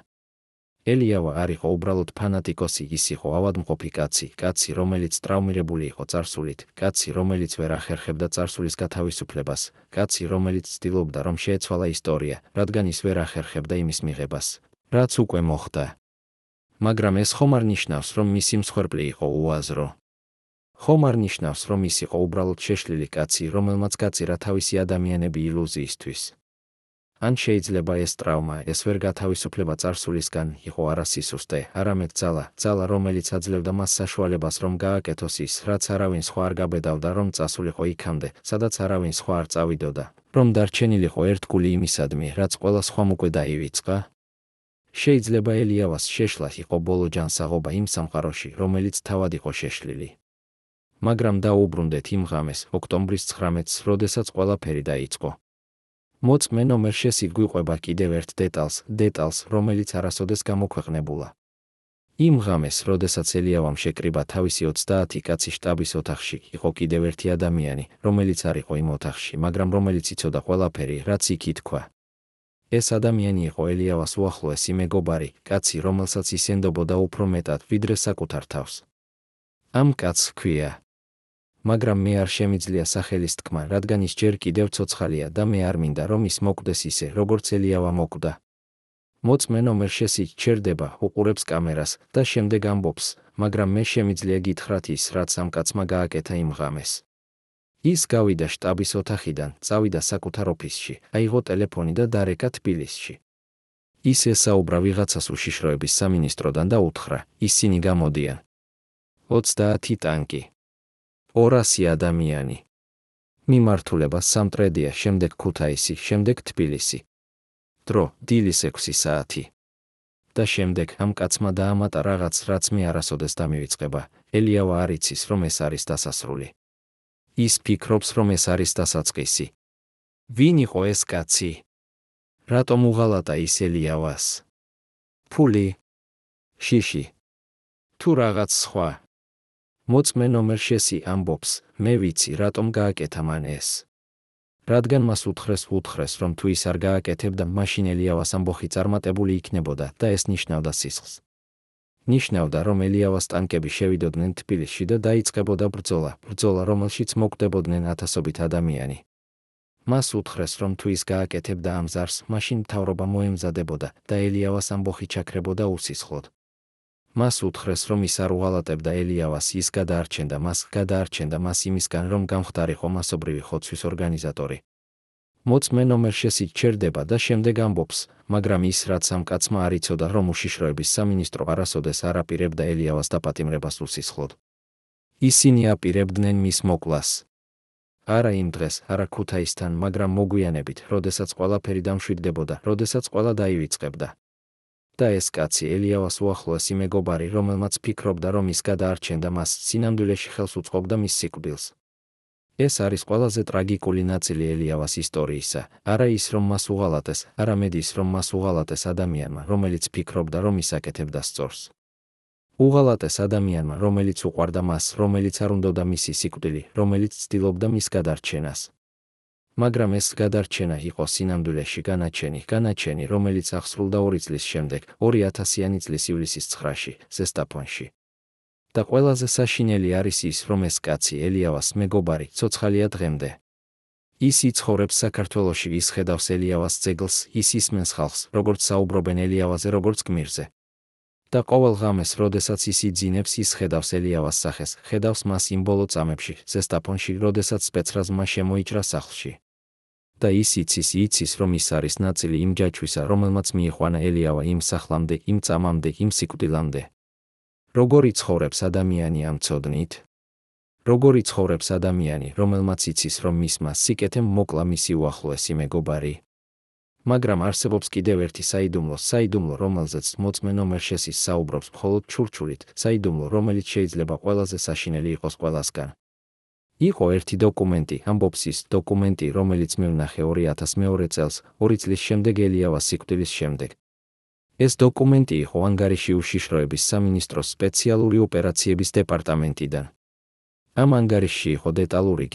ელიავა არ იყო უბრალოდ ფანატიკოსი, ის იყო ავადმყოფი კაცი, რომელიც ტრავმირებული იყო წარსულით, კაცი, რომელიც ვერ ახერხებდა წარსულის გათავისუფლებას, კაცი, რომელიც ცდილობდა, რომ შეეცვალა ისტორია, რადგან ის ვერ ახერხებდა იმის მიღებას, რაც უკვე მოხდა. მაგრამ ეს ხომ არ ნიშნავს, რომ მისი მსხვერპლი იყო უაზრო. ხომ არ ნიშნავს, რომ ის იყო უბრალოდ შეშლილი კაცი, რომელმაც გაწირა თავისი ადამიანები ილუზიისთვის. ან შეიძლება ეს ტრავმა, ეს ვერ გათავისუფლება წარსულისგან იყო არა სისუსტე, არამედ ძალა, რომელიც აძლევდა მას საშუალებას, რომ გააკეთოს ის, რაც არავინ სხვა არ გაბედავდა, რომ წასულიყო იქამდე, სადაც არავინ სხვა არ წავიდოდა, რომ დარჩენილიყო ერთგული იმისადმი, რაც ყველა სხვამ უკვე დაივიწყა. შეიძლება ელიავას შეშლა იყო ბოლო ჯანსაღობა იმ სამყაროში, რომელიც თავად იყო შეშლილი. მაგრამ დაუბრუნდეთ იმ ღამეს, ოქტომბრის 19-ს, როდესაც ყველაფერი დაიწყო. მოწმე ნომერ შეში გვიყვება კიდევ ერთ დეტალს, რომელიც არასოდეს გამოქვეყნებულა. იმ ღამეს, როდესაც ელიავამ შეკრიბა თავისი 30 კაცი შტაბის ოთახში, იყო კიდევ ერთი ადამიანი, რომელიც არ იყო იმ ოთახში, მაგრამ რომელიც იცოდა ყველაფერი, რაც იქ ითქვა. ეს ადამიანი იყო ელიავას უახლოესი მეგობარი, კაცი, რომელსაც ის ენდობოდა უფრო მეტად, ვიდრე საკუთარ თავს. ამ კაცს ჰქვია. მაგრამ მე არ შემიძლია სახელის თქმა, რადგან ის ჯერ კიდევ ცოცხალია და მე არ მინდა, რომ ის მოკვდეს ისე, როგორც ელიავა მოკვდა. მოწმე ნომერ შეში ჩერდება, უყურებს კამერას და შემდეგ ამბობს, მაგრამ მე შემიძლია გითხრათ ის, რაც ამ კაცმა გააკეთა იმ ღამეს. ის გავიდა შტაბის ოთახიდან, წავიდა საკუთარ ოფისში, აიღო ტელეფონი და დარეკა თბილისში. ის ესაუბრა ვიღაცას უშიშროების სამინისტროდან და უთხრა, ისინი გამოდიან. 30 ტანკი. 200 ადამიანი. მიმართულება სამტრედია, შემდეგ ქუთაისი, შემდეგ თბილისი. დრო, დილის 6 საათი. და შემდეგ ამ კაცმა დაამატა რაღაც, რაც მე არასოდეს დამივიწყება. ელიავა არ იცის, რომ ეს არის დასასრული. ის ფიქრობს, რომ ეს არის დასაწყისი. ვინ იყო ეს კაცი? რატომ უღალატა ის ელიავას? ფული? შიში? თუ რაღაც სხვა? მოწმე ნომერ შეში ამბობს, მე ვიცი, რატომ გააკეთა მან ეს. რადგან მას უთხრეს, რომ თუ ის არ გააკეთებდა, მაშინ ელიავას ამბოხი წარმატებული იქნებოდა და ეს ნიშნავდა სისხლს. ნიშნავდა, რომ ელიავას ტანკები შევიდოდნენ თბილისში და დაიწყებოდა ბრძოლა, რომელშიც მოკვდებოდნენ ათასობით ადამიანი. მას უთხრეს, რომ თუ ის გააკეთებდა ამ ზარს, მაშინ მთავრობა მოემზადებოდა და ელიავას ამბოხი ჩაქრებოდა უსისხლოდ. მას უთხრეს, რომ ის არ უღალატებდა ელიავას, ის გადაარჩენდა მას იმისგან, რომ გამხდარიყო მასობრივი ხოცვის ორგანიზატორი. მოწმე ნომერ შეში ჩერდება და შემდეგ ამბობს, მაგრამ ის, რაც ამ კაცმა არ იცოდა, რომ უშიშროების სამინისტრო არასოდეს არ აპირებდა ელიავას დაპატიმრებას უსისხლოდ. ისინი აპირებდნენ მის მოკლას. არა იმ დღეს, არა ქუთაისთან, მაგრამ მოგვიანებით, როდესაც ყველაფერი დამშვიდდებოდა, როდესაც ყველა დაივიწყებდა. და ეს კაცი ელიავას უახლოესი მეგობარი, რომელმაც ფიქრობდა, რომ ის გადაარჩენდა მას, სინამდვილეში ხელს უწყობდა მის სიკვდილს. ეს არის ყველაზე ტრაგიკული ნაწილი ელიავას ისტორიისა, არა ის, რომ მას უღალატეს, არამედ ის, რომ მას უღალატეს ადამიანმა, რომელიც ფიქრობდა, რომ ის აკეთებდა სწორს. უღალატეს ადამიანმა, რომელიც უყვარდა მას, რომელიც არ უნდოდა მისი სიკვდილი, რომელიც ცდილობდა მის გადარჩენას. მაგრამ ეს გადარჩენა იყო სინამდვილეში განაჩენი, რომელიც აღსრულდა 2 წლის შემდეგ, 2000-იანი წლის ივლისის 9-ში, ზესტაფონში. და ყველაზე საშინელი არის ის, რომ ეს კაცი, ელიავას მეგობარი, ცოცხალია დღემდე. ის იცხოვრებს საქართველოში, ის ხედავს ელიავას ძეგლს, ის ისმენს ხალხს, როგორც საუბრობენ ელიავაზე, როგორც გმირზე. და ყოველ ღამეს, როდესაც ის იძინებს, ის ხედავს ელიავას სახეს, ხედავს მას იმ ბოლო წამებში, ზესტაფონში, როდესაც სპეცრაზმა შემოიჭრა სახლში. და ის იცის, რომ ის არის ნაწილი იმ ჯაჭვისა, რომელმაც მიიყვანა ელიავა იმ სახლამდე, იმ წამამდე, იმ სიკვდილამდე. როგორი ცხოვრობს ადამიანი ამ ცოდნით? როგორი ცხოვრობს ადამიანი, რომელმაც იცის, რომ მისმა სიკეთემ მოკლა მისი უახლოესი მეგობარი? მაგრამ არსებობს კიდევ ერთი საიდუმლო, რომელზეც მოწმე ნომერ შეში საუბრობს მხოლოდ ჩურჩულით, საიდუმლო, რომელიც შეიძლება ყველაზე საშინელი იყოს ყველასგან. იყო ერთი დოკუმენტი, ამბობს ის, დოკუმენტი, რომელიც მივნახე 2002 წელს, 2 წლის შემდეგ ელიავას სიკვდილის შემდეგ. ეს დოკუმენტი იყო ანგარიში უშიშროების სამინისტროს სპეციალური ოპერაციების დეპარტამენტიდან. ამ ანგარიშში იყო დეტალური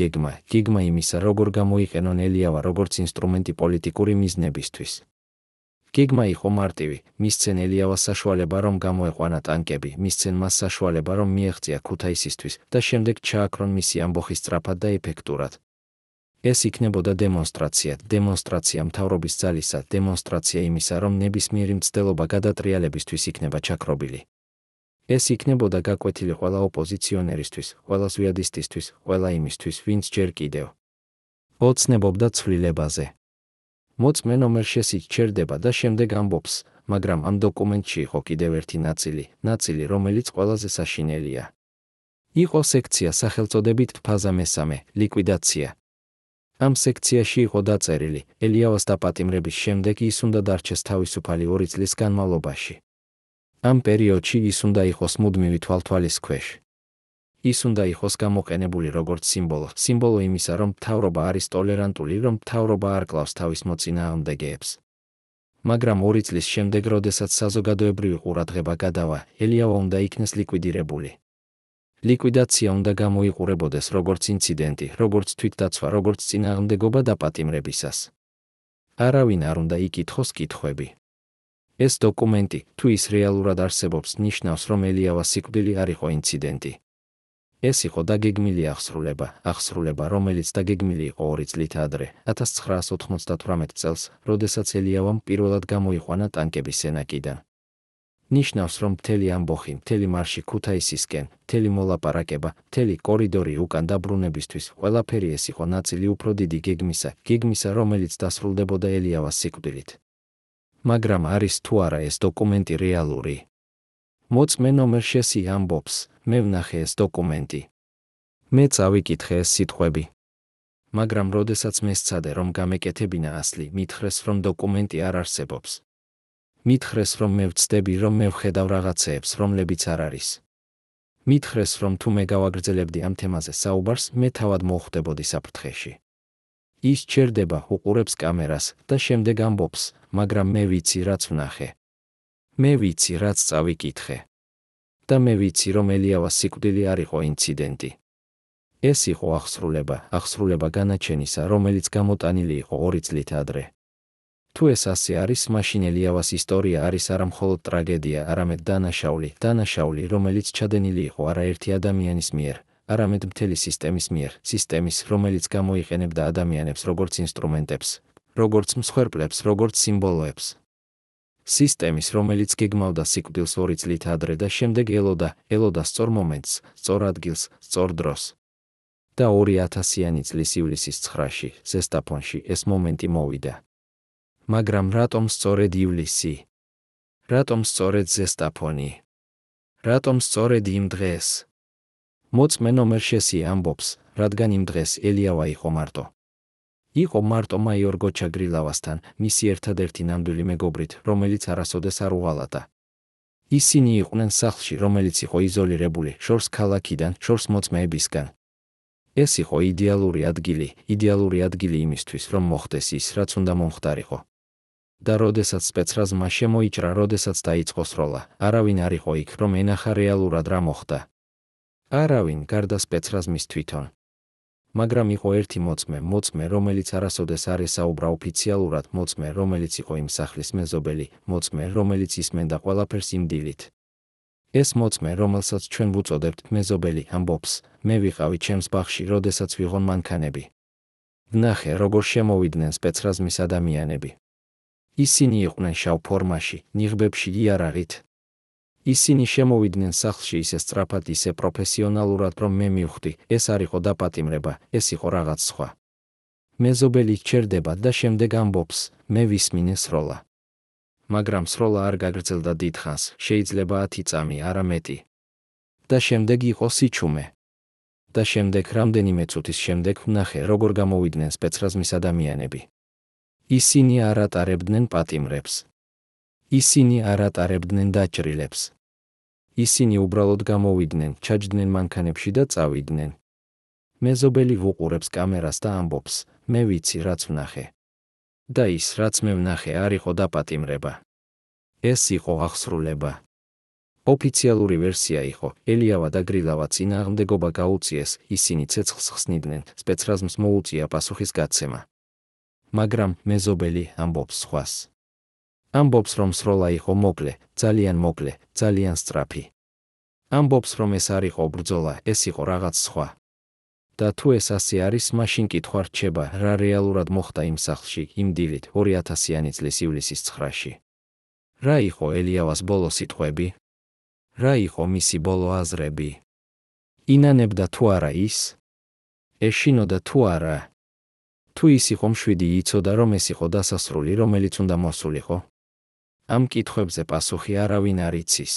გეგმა იმისა, როგორ გამოიყენონ ელიავა როგორც ინსტრუმენტი პოლიტიკური მიზნებისთვის. გეგმა იყო მარტივი, მისცენ ელიავას საშუალება რომ გამოეყვანა ტანკები, მისცენ მას საშუალება რომ მიეღწია ქუთაისისთვის და შემდეგ ჩააქრონ მისი ამბოხი სწრაფად და ეფექტურად. ეს იქნებოდა დემონსტრაცია მთავრობის ძალისა, დემონსტრაცია იმისა, რომ ნებისმიერი მცდელობა გადატრიალებისთვის იქნება ჩაქრობილი. ეს იქნებოდა გაკვეთილი ყველა ოპოზიციონერისთვის, ყველა ზვიადისტისთვის, ყველა იმისთვის, ვინც ჯერ კიდევ ოცნებობდა ცვლილებაზე. მოწმე ნომერ შესიც ჩერდება და შემდეგ ამბობს, მაგრამ ამ დოკუმენტში იყო კიდევ ერთი ნაწილი, რომელიც ყველაზე საშინელია. იყო სექცია სახელწოდებით ფაზა მესამე, ლიკვიდაცია. ამ სექციაში იყო დაწერილი, ელიავას დაპატიმრების შემდეგ ის უნდა დარჩეს თავისუფალი 2 წლის განმავლობაში. ამ პერიოდში ის უნდა იყოს მუდმივი თვალთვალის ქვეშ. ის უნდა იყოს გამოყენებული როგორც სიმბოლო იმისა, რომ მთავრობა არის ტოლერანტული, რომ მთავრობა არ კლავს თავის მოწინააღმდეგეებს. მაგრამ 2 წლის შემდეგ, როდესაც საზოგადოებრივი ყურადღება გადავა, ელიავა უნდა იქნეს ლიკვიდირებული. ლიკვიდაცია უნდა გამოიყურებოდეს როგორც ინციდენტი, როგორც თვითდაცვა, როგორც წინააღმდეგობა დაპატიმრებისას. არავინ არ უნდა იკითხოს კითხვები. ეს დოკუმენტი, თუ ის რეალურად არსებობს, ნიშნავს, რომ ელიავას სიკვდილი არ იყო ინციდენტი. ეს იყო დაგეგმილი აღსრულება, რომელიც დაგეგმილი იყო 2 წლით ადრე, 1998 წელს, როდესაც ელიავამ პირველად გამოიყვანა ტანკები სენაკიდან. ნიშნავს, რომ მთელი ამბოხი, მთელი მარში ქუთაისისკენ, მთელი მოლაპარაკება, მთელი კორიდორი უკან დაბრუნებისთვის, ყველაფერი ეს იყო ნაწილი უფრო დიდი გეგმისა, რომელიც დასრულდებოდა ელიავას სიკვდილით. მაგრამ არის თუ არა ეს დოკუმენტი რეალური? მოწმე ნომერ შესი ამბობს, მე ვნახე ეს დოკუმენტი. მე წავიკითხე ეს სიტყვები. მაგრამ როდესაც მე სცადე რომ გამეკეთებინა ასლი, მითხრეს რომ დოკუმენტი არ არსებობს. მითხრეს რომ მე ვცდები რომ მე ვხედავ რაღაცეებს, რომლებიც არ არის. მითხრეს რომ თუ მე გავაგრძელებდი ამ თემაზე საუბარს, მე თავად მოხვდებოდი საფრთხეში. ის ჩერდება, უყურებს კამერას და შემდეგ ამბობს, მაგრამ მე ვიცი რაც ვნახე. მე ვიცი რაც წავიკითხე. და მე ვიცი რომ ელიავას სიკვდილი არ იყო ინციდენტი. ეს იყო აღსრულება განაჩენისა, რომელიც გამოტანილი იყო 2 წლით ადრე. თუ ეს ასე არის, მაშინ ელიავას ისტორია არის არა მხოლოდ ტრაგედია, არამედ დანაშაული, რომელიც ჩადენილი იყო არაერთი ადამიანის მიერ, არამედ მთელი სისტემის მიერ, სისტემის, რომელიც გამოიყენებდა ადამიანებს როგორც ინსტრუმენტებს, როგორც მსხვერპლებს, როგორც სიმბოლოებს. სისტემის, რომელიც გეგმავდა სიკვდილს 2 წლით ადრე და შემდეგ ელოდა სწორ მომენტს, სწორ ადგილს, სწორ დროს. და 2000-იანი წლის ივლისის 9-ში, ზესტაფონში ეს მომენტი მოვიდა. მაგრამ რატომ სწორედ ივლისი? რატომ სწორედ ზესტაფონი? რატომ სწორედ იმ დღეს? მოწმე ნომერ შესი ამბობს, რადგან იმ დღეს ელიავა იყო მარტო. იყო მარტო მაიორ გოჩა გრილავასთან, მისი ერთადერთი ნამდვილი მეგობრით, რომელიც არასოდეს არ უღალატა. ისინი იყვნენ სახლში, რომელიც იყო იზოლირებული, შორს ქალაქიდან, შორს მოწმეებისგან. ეს იყო იდეალური ადგილი იმისთვის, რომ მოხდეს ის, რაც უნდა მომხდარიყო. და როდესაც სპეცრაზმა შემოიჭრა, როდესაც დაიწყო სროლა, არავინ არ იყო იქ, რომ ენახა რეალურად რა მოხდა. არავინ, გარდა სპეცრაზმის თვითონ. მაგრამ იყო ერთი მოწმე, რომელიც არასოდეს არ ესაუბრა ოფიციალურად, მოწმე, რომელიც იყო იმ სახლის მეზობელი, მოწმე, რომელიც ისმენდა ყველაფერს იმ დილით. ეს მოწმე, რომელსაც ჩვენ ვუწოდებთ მეზობელი, ამბობს, მე ვიყავი ჩემს ბაღში, როდესაც ვიღონ მანქანები. ვნახე, როგორ შემოვიდნენ სპეცრაზმის ადამიანები. ისინი იყვნენ შავ ფორმაში, ნიღბებში იარაღით. ისინი შემოვიდნენ სახლში ისე სწრაფად, ისე პროფესიონალურად, რომ მე მივხვდი, ეს არ იყო დაპატიმრება, ეს იყო რაღაც სხვა. მეზობელი ჩერდება და შემდეგ ამბობს, მე ვისმინე სროლა. მაგრამ სროლა არ გაგრძელდა დიდხანს, შეიძლება 10 წამი, არა მეტი. და შემდეგ იყო სიჩუმე. და შემდეგ რამდენიმე წუთის შემდეგ ვნახე, როგორ გამოვიდნენ სპეცრაზმის ადამიანები. ისინი არ ატარებდნენ პატიმრებს. ისინი არ ატარებდნენ დაჭრილებს. ისინი უბრალოდ გამოვიდნენ, ჩაჯდნენ მანქანებში და წავიდნენ. მეზობელი ვუყურებს კამერას და ამბობს, მე ვიცი რაც ვნახე. და ის, რაც მე ვნახე, არ იყო დაპატიმრება. ეს იყო აღსრულება. ოფიციალური ვერსია იყო, ელიავა და გრილავა წინააღმდეგობა გაუწიეს, ისინი ცეცხლს ხსნიდნენ, სპეცრაზმს მოუწია პასუხის გაცემა. მაგრამ მეზობელი ამბობს სხვას. ამბობს, რომ სროლა იყო მოკლე, ძალიან სწრაფი. ამბობს, რომ ეს არ იყო ბრძოლა, ეს იყო რაღაც სხვა. და თუ ეს ასე არის, მაშინ კითხვა რჩება, რა რეალურად მოხდა იმ სახლში, იმ დილით, 2000-იანი წლის ივლისის 9-ში. რა იყო ელიავას ბოლო სიტყვები? რა იყო მისი ბოლო აზრები? ინანებდა თუ არა ის? ეშინოდა თუ არა? თუ ის იყო მშვიდი, იცოდა, რომ ეს იყო დასასრული, რომელიც უნდა მოსულიყო? ამ კითხვებზე პასუხი არავინ არ იცის.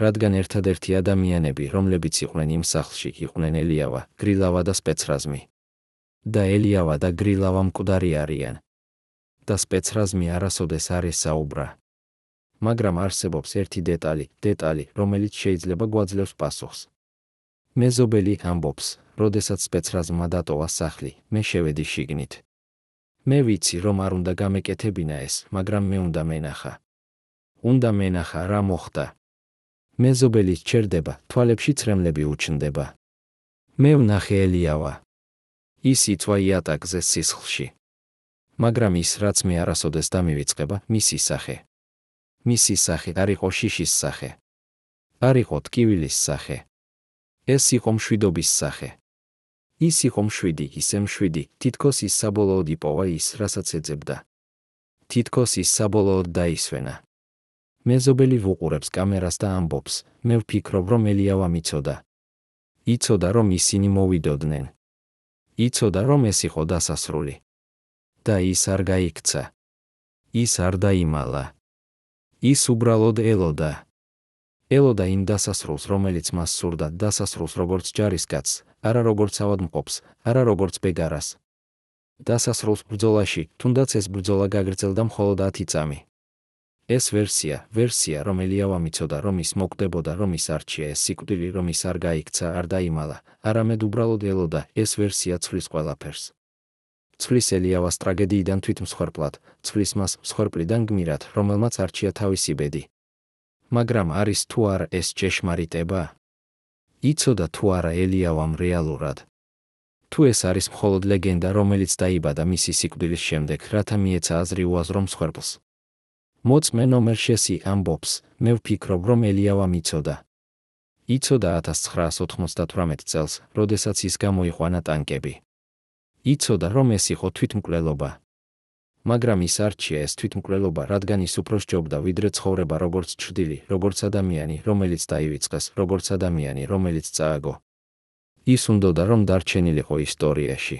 რადგან ერთადერთი ადამიანები, რომლებიც იყვნენ იმ სახლში, იყვნენ ელიავა, გრილავა და სპეცრაზმი. და ელიავა და გრილავა მკვდარი არიან. და სპეცრაზმი არასოდეს არ ესაუბრა. მაგრამ არსებობს ერთი დეტალი, რომელიც შეიძლება გვაძლევს პასუხს. მეზობელი ამბობს, როდესაც სპეცრაზმმა დატოვა სახლი, მე შევედი შიგნით. მე ვიცი, რომ არ უნდა გამეკეთებინა ეს, მაგრამ მე უნდა მენახა რა მოხდა. მეზობელი სჩერდება, თვალებში ცრემლები უჩნდება. მე ვნახე ელიავა. ის იწვა იატაკზე სისხლში. მაგრამ ის, რაც მე არასოდეს დამივიწყება, მისი სახე. მისი სახე არ იყო შიშის სახე. არ იყო ტკივილის სახე. ეს იყო მშვიდობის სახე. ის იყო მშვიდი, ისე მშვიდი, თითქოს ის საბოლოოდ იპოვა ის, რასაც ეძებდა. თითქოს ის საბოლოოდ დაისვენა. მეზობელი ვუყურებს კამერას და ამბობს, მე ვფიქრობ, რომ ელიავამ იცოდა. იცოდა, რომ ისინი მოვიდოდნენ. იცოდა, რომ ეს იყო დასასრული. და ის არ გაიქცა. ის არ დაიმალა. ის უბრალოდ ელოდა. ელოდა იმ დასასრულს, რომელიც მას სურდა, დასასრულს როგორც ჯარისკაცს, არა როგორც ავადმყოფს, არა როგორც ბეგარას. დასასრულს ბრძოლაში, თუნდაც ეს ბრძოლა გაგრძელდა მხოლოდ 10 წამი. ეს ვერსია, რომ ელიავამ იცოდა, რომ ის მოკვდებოდა, რომ ის არჩია ეს სიკვდილი, რომ ის არ გაიქცა, არ დაიმალა, არამედ უბრალოდ ელოდა, ეს ვერსია ცვლის ყველაფერს. ცვლის ელიავას ტრაგედიიდან თვითმსხვერპლად, ცვლის მას მსხვერპლიდან გმირად, რომელმაც არჩია თავისი ბედი. მაგრამ არის თუ არა ეს ჭეშმარიტება? იცოდა თუ არა ელიავამ რეალურად? თუ ეს არის მხოლოდ ლეგენდა, რომელიც დაიბადა მისი სიკვდილის შემდეგ, რათა მიეცა აზრი უაზრო მსხვერპლს? მოწმე ნომერ შესი ამბობს, მე ვფიქრობ, რომ ელიავამ იცოდა. იცოდა 1998 წელს, როდესაც ის გამოიყვანა ტანკები. იცოდა, რომ ეს იყო თვითმკვლელობა. მაგრამ ის არჩია ეს თვითმკვლელობა, რადგან ის უფრო სჯობდა, ვიდრე ცხოვრება როგორც ჩრდილი, როგორც ადამიანი, რომელიც დაივიწყეს, როგორც ადამიანი, რომელიც წააგო. ის უნდოდა, რომ დარჩენილიყო ისტორიაში.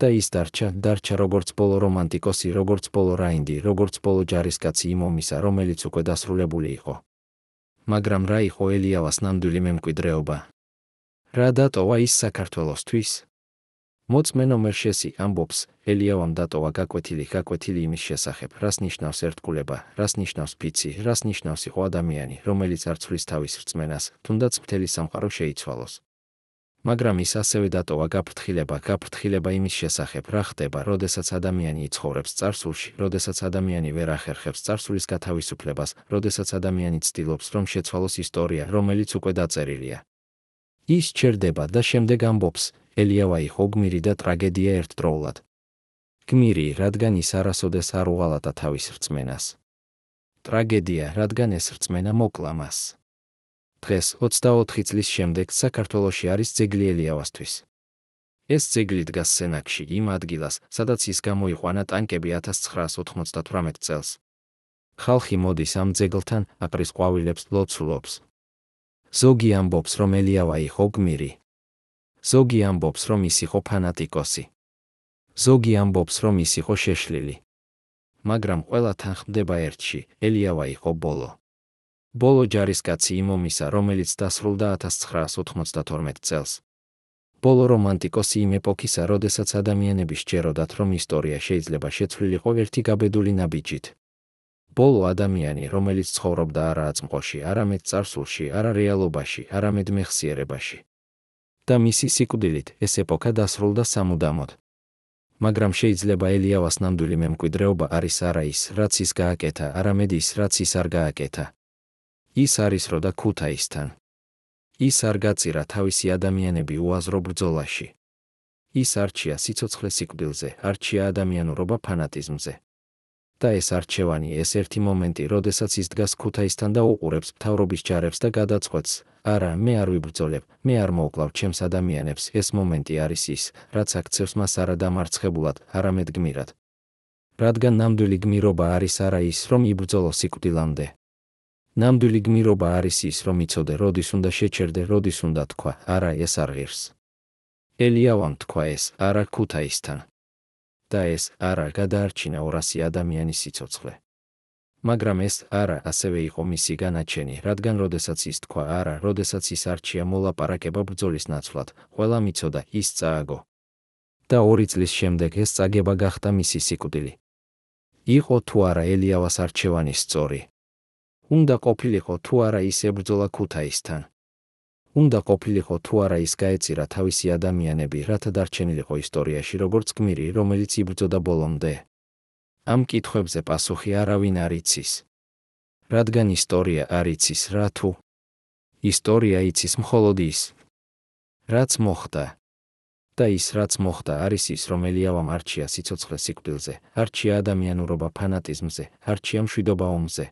და ის დარჩა როგორც ბოლო რომანტიკოსი, როგორც ბოლო რაინდი, როგორც ბოლო ჯარისკაცი იმ ომისა, რომელიც უკვე დასრულებული იყო. მაგრამ რა იყო ელიავას ნამდვილი მემკვიდრეობა? რა დატოვა ის საქართველოსთვის? მოწმე ნომერ შესი ამბობს, ელიავამ დატოვა გაკვეთილი იმის შესახებ, რას ნიშნავს ერთგულება, რას ნიშნავს ფიცი, რას ნიშნავს იყო ადამიანი, რომელიც არ ცვლის თავის რწმენას, თუნდაც მთელი სამყარო შეიცვალოს. მაგრამ ის ასევე დატოვა გაფრთხილება იმის შესახებ, რა ხდება, როდესაც ადამიანი იცხოვრებს წარსულში, როდესაც ადამიანი ვერ ახერხებს წარსულის გათავისუფლებას, როდესაც ადამიანი ცდილობს, რომ შეცვალოს ისტორია, რომელიც უკვე დაწერილია. ის ჩერდება და შემდეგ ამბობს, ელიავა იყო გმირი და ტრაგედია ერთდროულად. გმირი, რადგან ის არასოდეს არ უღალატა თავის რწმენას. ტრაგედია, რადგან ეს რწმენა მოკლა მას. დღეს 24 წლის შემდეგ საქართველოში არის ძეგლი ელიავასთვის. ეს ძეგლი დგას სენაკში, იმ ადგილას, სადაც ის გამოიყვანა ტანკები 1998 წელს. ხალხი მოდის ამ ძეგლთან, აყრის ყვავილებს, ლოცულობს. ზოგი ამბობს, რომ ელიავა იყო გმირი. ზოგი ამბობს, რომ ის იყო ფანატიკოსი. ზოგი ამბობს, რომ ის იყო შეშლილი. მაგრამ ყველათან ხდება ერთში, ელიავა იყო ბოლო ჯარისკაცი იმ ომისა, რომელიც დასრულდა 1992 წელს. ბოლო რომანტიკოსი იმ ეპოქისა, როდესაც ადამიანები სჯეროდათ, რომ ისტორია შეიძლება შეცვლილიყო ერთი გაბედული ნაბიჯით. ბოლო ადამიანი, რომელიც ცხოვრობდა არა აწმყოში, არამედ წარსულში, არა რეალობაში, არამედ მეხსიერებაში. და მისი სიკვდილით ეს ეპოქა დასრულდა სამუდამოდ. მაგრამ შეიძლება ელიავას ნამდვილი მემკვიდრეობა არის არა ის, რაც ის გააკეთა, არამედ ის, რაც ის არ გააკეთა. ის არის რო და ქუთაისთან. ის არ გაწირა თავისი ადამიანები უაზრო ბრძოლაში. ის არჩია სიცოცხლე სიკვდილზე, არჩია ადამიანურობა ფანატიზმზე. და ეს არჩევანი, ეს ერთი მომენტი, როდესაც ის დგას ქუთაისთან და უყურებს მთავრობის ჯარებს და გადაწყვეტს, არა, მე არ ვიბრძოლებ, მე არ მოვკლავ ჩემს ადამიანებს, ეს მომენტი არის ის, რაც აქცევს მას არა დამარცხებულად, არამედ გმირად. რადგან ნამდვილი გმირობა არის არა ის, რომ იბრძოლო სიკვდილამდე. ნამდვილი გმირობა არის ის, რომ იცოდე, როდის უნდა შეჩერდე, როდის უნდა თქვა, არა, ეს არ ღირს. ელიავამ თქვა ეს, არა ქუთაისთან. და ეს, არა, გადაარჩინა 200 ადამიანის სიცოცხლე. მაგრამ ეს, არა, ასევე იყო მისი განაჩენი, რადგან როდესაც ის თქვა, არა, როდესაც ის არჩია მოლაპარაკება ბრძოლის ნაცვლად, ყველა მიცოდა, ის წააგო. და 2 წლის შემდეგ ეს წაგება გახდა მისი სიკვდილი. იყო თუ არა ელიავას არჩევანი სწორი? უნდა ყოფილიყო თუ არა ის ებრძოლა ქუთაისთან? უნდა ყოფილიყო თუ არა ის გაეწირა თავისი ადამიანები, რათა დარჩენილიყო ისტორიაში როგორც გმირი, რომელიც იბრძოდა ბოლომდე? ამ კითხვებზე პასუხი არავინ არ იცის. რადგან ისტორია არ იცის რა თუ? ისტორია იცის მხოლოდ ის, რაც მოხდა. და ის, რაც მოხდა, არის ის, რომ ელიავამ არჩია სიცოცხლე სიკვდილზე, არჩია ადამიანურობა ფანატიზმზე, არჩია მშვიდობა ომზე.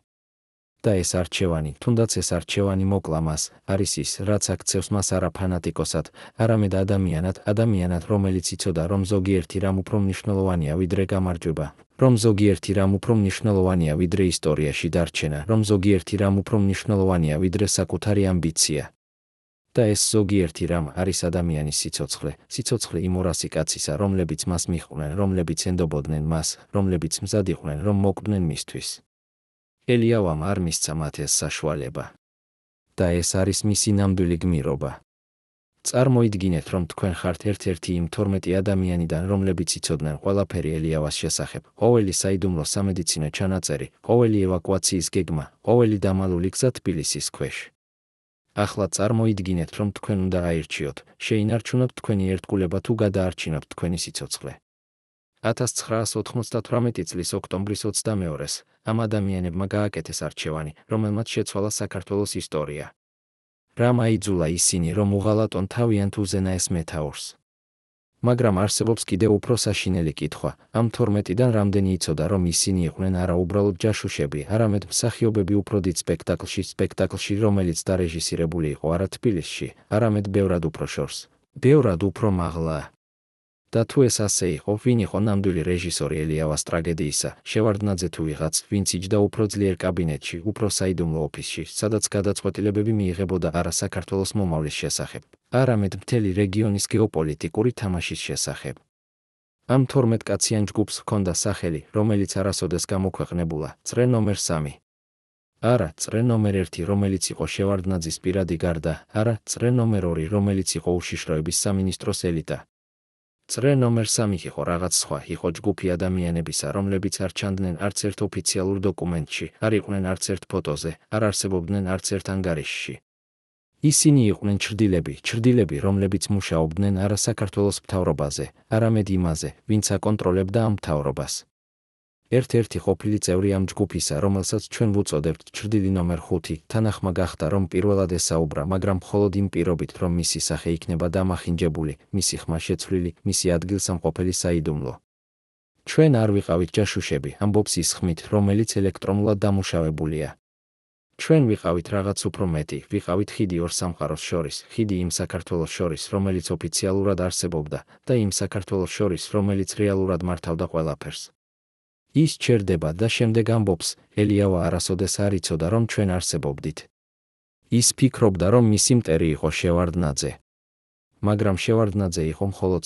და ეს არჩევანი, თუნდაც ეს არჩევანი მოკლა მას, არის ის, რაც აქცევს მას არა ფანატიკოსად, არამედ ადამიანად, რომელიც იცოდა, რომ ზოგიერთი რამ უფრო მნიშვნელოვანია ვიდრე გამარჯვება, რომ ზოგიერთი რამ უფრო მნიშვნელოვანია ვიდრე ისტორიაში დარჩენა, რომ ზოგიერთი რამ უფრო მნიშვნელოვანია ვიდრე საკუთარი ამბიცია. და ეს ზოგიერთი რამ არის ადამიანის სიცოცხლე იმ 200 კაცისა, რომლებიც მას მიჰყვნენ, რომლებიც ენდობოდნენ მას, რომლებიც მზად იყვნენ, რომ მოკვდნენ მისთვის. ელიავამ არ მისცა მათ ეს საშუალება. და ეს არის მისი ნამდვილი გმირობა. წარმოიდგინეთ, რომ თქვენ ხართ ერთ-ერთი იმ 12 ადამიანიდან, რომლებიც იცოდნენ ყველაფერი ელიავას შესახებ, ყოველი საიდუმლო სამედიცინო ჩანაწერი, ყოველი ევაკუაციის გეგმა, ყოველი დამალული გზა თბილისის ქვეშ. ახლა წარმოიდგინეთ, რომ თქვენ უნდა აირჩიოთ, შეინარჩუნოთ თქვენი ერთგულება თუ გადაარჩინოთ თქვენი სიცოცხლე. 1998 წლის ოქტომბრის 22-ს ამ ადამიანებმა გააკეთეს არჩევანი, რომელმაც შეცვალა საქართველოს ისტორია. რამ აიძულა ისინი, რომ უღალატონ თავიანთ უზენაეს მეთაურს? მაგრამ არსებობს კიდევ უფრო საშინელი კითხვა, ამ 12-დან რამდენი იცოდა, რომ ისინი იყვნენ არა უბრალოდ ჯაშუშები, არამედ მსახიობები უფრო დიდ სპექტაკლში, რომელიც დარეჟისირებული იყო არა თბილისში, არამედ ბევრად უფრო შორს, ბევრად უფრო მაღლა. და თუ ეს ასე იყო, ვინ იყო ნამდვილი რეჟისორი ელიავას ტრაგედიისა? შევარდნაძე თუ ვიღაც, ვინც იჯდა უფრო ძლიერ კაბინეტში, უფრო საიდუმლო ოფისში, სადაც გადაწყვეტილებები მიიღებოდა არა საქართველოს მომავლის შესახებ, არამედ მთელი რეგიონის გეოპოლიტიკური თამაშის შესახებ. ამ 12 კაციან ჯგუფს ჰქონდა სახელი, რომელიც არასოდეს გამოქვეყნებულა, წრე ნომერ 3. არა, წრე ნომერ 1, რომელიც იყო შევარდნაძის პირადი გარდა, არა, წრე ნომერ 2, რომელიც იყო უშიშროების სამინისტროს ელიტა. წრე ნომერ 3 იყო რაღაც სხვა, იყო ჯგუფი ადამიანებისა, რომლებიც არ ჩანდნენ არც ერთ ოფიციალურ დოკუმენტში, არ იყვნენ არც ერთ ფოტოზე, არ არსებობდნენ არც ერთ ანგარიშში. ისინი იყვნენ ჩრდილები, რომლებიც მუშაობდნენ არა საქართველოს მთავრობაზე, არამედ იმაზე, ვინც აკონტროლებდა ამ მთავრობას. ერთ-ერთი ყოფილი წევრი ამ ჯგუფისა, რომელსაც ჩვენ ვუწოდებთ ჩრდილი ნომერ 5, თანახმა გახდა, რომ პირველად ესაუბრა, მაგრამ მხოლოდ იმ პირობით, რომ მისი სახე იქნება დამახინჯებული, მისი ხმა შეცვლილი, მისი ადგილსამყოფელი საიდუმლო. ჩვენ არ ვიყავით ჯაშუშები, ამბობს ის ხმით, რომელიც ელექტრონულად დამუშავებულია. ჩვენ ვიყავით რაღაც უფრო მეტი, ვიყავით ხიდი ორ სამყაროს შორის, ხიდი იმ საქართველოს შორის, რომელიც ოფიციალურად არსებობდა, და იმ საქართველოს შორის, რომელიც რეალურად მართავდა ყველაფერს. ის ჩერდება და შემდეგ ამბობს, ელიავა არასოდეს არ იცოდა, რომ ჩვენ არსებობდით. ის ფიქრობდა, რომ მისი მტერი იყო შევარდნაძე. მაგრამ შევარდნაძე იყო მხოლოდ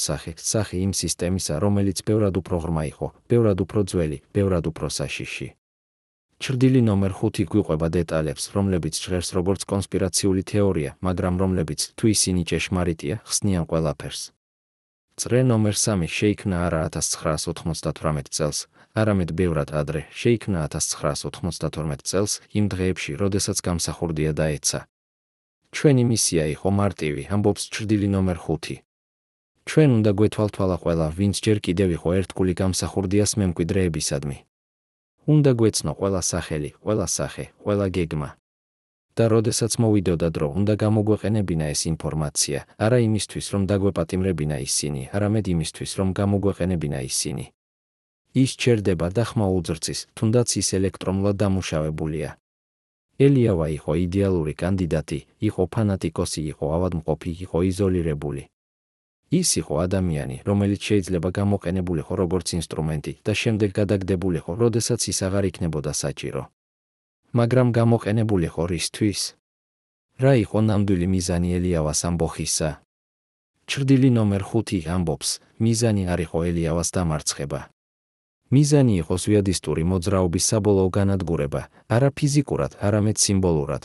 სახე იმ სისტემისა, რომელიც ბევრად უფრო ღრმა იყო, ბევრად უფრო ძველი, ბევრად უფრო საშიში. ჩრდილი ნომერ 5 გვიყვება დეტალებს, რომლებიც ჟღერს როგორც კონსპირაციული თეორია, მაგრამ რომლებიც, თუ ისინი ჭეშმარიტია, ხსნიან ყველაფერს. წრე ნომერ 3 შეიქმნა არა 1998 წელს, არამედ ბევრად ადრე, შეიქმნა 1992 წელს, იმ დღეებში, როდესაც გამსახურდია დაეცა. ჩვენი მისია იყო მარტივი, ამბობს ჩრდილი ნომერ 5. ჩვენ უნდა გვეთვალთვალა ყველა, ვინც ჯერ კიდევ იყო ერთგული გამსახურდიას მემკვიდრეებისადმი. უნდა გვეცნო ყველა სახელი, ყველა სახე, ყველა გეგმა. და როდესაც მოვიდოდა დრო, უნდა გამოგვეყენებინა ეს ინფორმაცია, არა იმისთვის, რომ დაგვეპატიმრებინა ისინი, არამედ იმისთვის, რომ გამოგვეყენებინა ისინი. ის ჩერდება და ხმა უძრწის, თუნდაც ის ელექტრომულად დამუშავებულია. ელიავა იყო იდეალური კანდიდატი, იყო ფანატიკოსი, იყო ავადმყოფი, იყო იზოლირებული. ის იყო ადამიანი, რომელიც შეიძლება გამოყენებულიყო როგორც ინსტრუმენტი და შემდეგ გადაგდებულიყო, როდესაც ის აღარ იქნებოდა საჭირო. მაგრამ გამოყენებულიყო რისთვის? რა იყო ნამდვილი მიზანი ელიავას ამბოხისა? ჩრდილი ნომერ 5 ამბობს, მიზანი არ იყო ელიავას დამარცხება. მიზანი იყო ზვიადისტური მოძრაობის საბოლოო განადგურება, არა ფიზიკურად, არამედ სიმბოლურად.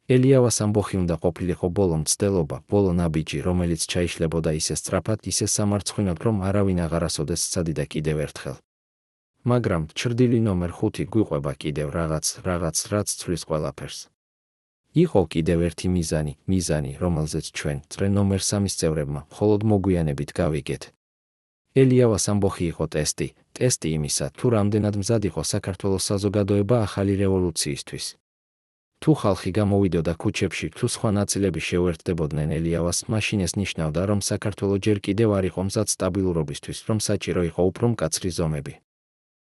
ელიავას ამბოხი უნდა ყოფილიყო ბოლო მცდელობა, ბოლო ნაბიჯი, რომელიც ჩაიშლებოდა ისე სწრაფად, ისე სამარცხვინოდ, რომ არავინ აღარასოდეს სცადიდა კიდევ ერთხელ. მაგრამ ჩრდილი ნომერ 5 გვიყვება კიდევ რაღაც, რაც ცვლის ყველაფერს. იყო კიდევ ერთი მიზანი, რომელზეც ჩვენ, წრე ნომერ 3-ის წევრებმა, მხოლოდ მოგვიანებით გავიგეთ. ელიავას ამბოხი იყო ტესტი იმისა, თუ რამდენად მზად იყო საქართველოს საზოგადოება ახალი რევოლუციისთვის. თუ ხალხი გამოვიდოდა ქუჩებში, თუ სხვა ნაწილები შეუერთდებოდნენ ელიავას, მაშინ ეს ნიშნავდა, რომ საქართველო ჯერ კიდევ არ იყო მზად სტაბილურობისთვის, რომ საჭირო იყო უფრო მკაცრი ზომები.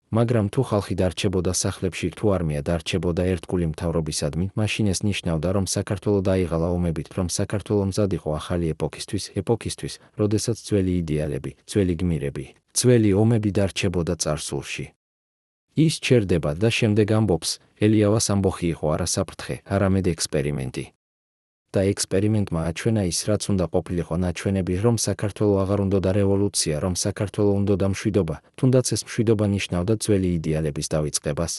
მაგრამ თუ ხალხი დარჩებოდა სახლებში, თუ არმია დარჩებოდა ერთგული მთავრობისადმი, მაშინ ეს ნიშნავდა, რომ საქართველო დაიღალა ომებით, რომ საქართველო მზად იყო ახალი ეპოქისთვის, როდესაც ძველი იდეალები, ძველი გმირები, ძველი ომები დარჩებოდა წარსულში. ის ჩერდება და შემდეგ ამბობს, ელიავას ამბოხი იყო არა საფრთხე, არამედ ექსპერიმენტი. და ექსპერიმენტმა აჩვენა ის, რაც უნდა ყოფილიყო ნაჩვენები, რომ საქართველო აღარ უნდოდა რევოლუცია, რომ საქართველო უნდოდა მშვიდობა, თუნდაც ეს მშვიდობა ნიშნავდა ძველი იდეალების დავიწყებას.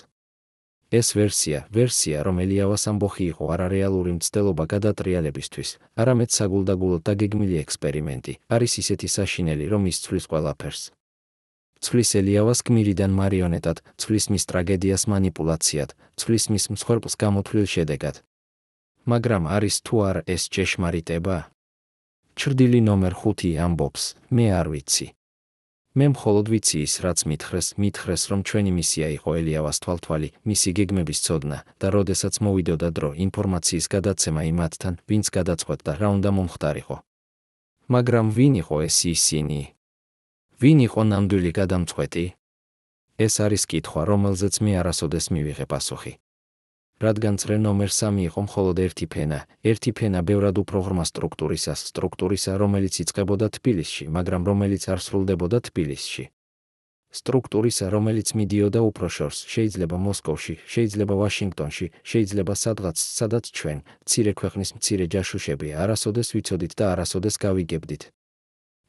ეს ვერსია, რომ ელიავას ამბოხი იყო არა რეალური მცდელობა გადატრიალებისთვის, არამედ საგულდაგულოდ დაგეგმილი ექსპერიმენტი, არის ისეთი საშინელი, რომ ის ცვლის ყველაფერს. ცვლის ელიავას გმირიდან მარიონეტად, ცვლის მის ტრაგედიას მანიპულაციად, ცვლის მის მსხვერპლს გამოთვლილ შედეგად. მაგრამ არის თუ არა ეს ჭეშმარიტება? ჩრდილი ნომერ 5 ამბობს, მე არ ვიცი. მე მხოლოდ ვიცი ის, რაც მითხრეს, რომ ჩვენი მისია იყო ელიავას თვალთვალი, მისი გეგმების ცოდნა და როდესაც მოვიდოდა დრო, ინფორმაციის გადაცემა იმათთან, ვინც გადაწყვეტდა, რა უნდა მომხდარიყო. მაგრამ ვინ იყო ეს ისინი? ვინ იყო ნამდვილი გადამწყვეტი? ეს არის კითხვა, რომელზეც მე არასოდეს მივიღე პასუხი. რადგან წრე ნომერ 3 იყო მხოლოდ ერთი ფენა ბევრად უფრო ღრმა სტრუქტურისა, რომელიც იწყებოდა თბილისში, მაგრამ რომელიც არ სრულდებოდა თბილისში. სტრუქტურისა, რომელიც მიდიოდა უფრო შორს, შეიძლება მოსკოვში, შეიძლება ვაშინგტონში, შეიძლება სადღაც, სადაც ჩვენ, მცირე ქვეყნის მცირე ჯაშუშები, არასოდეს ვიცოდით და არასოდეს გავიგებდით.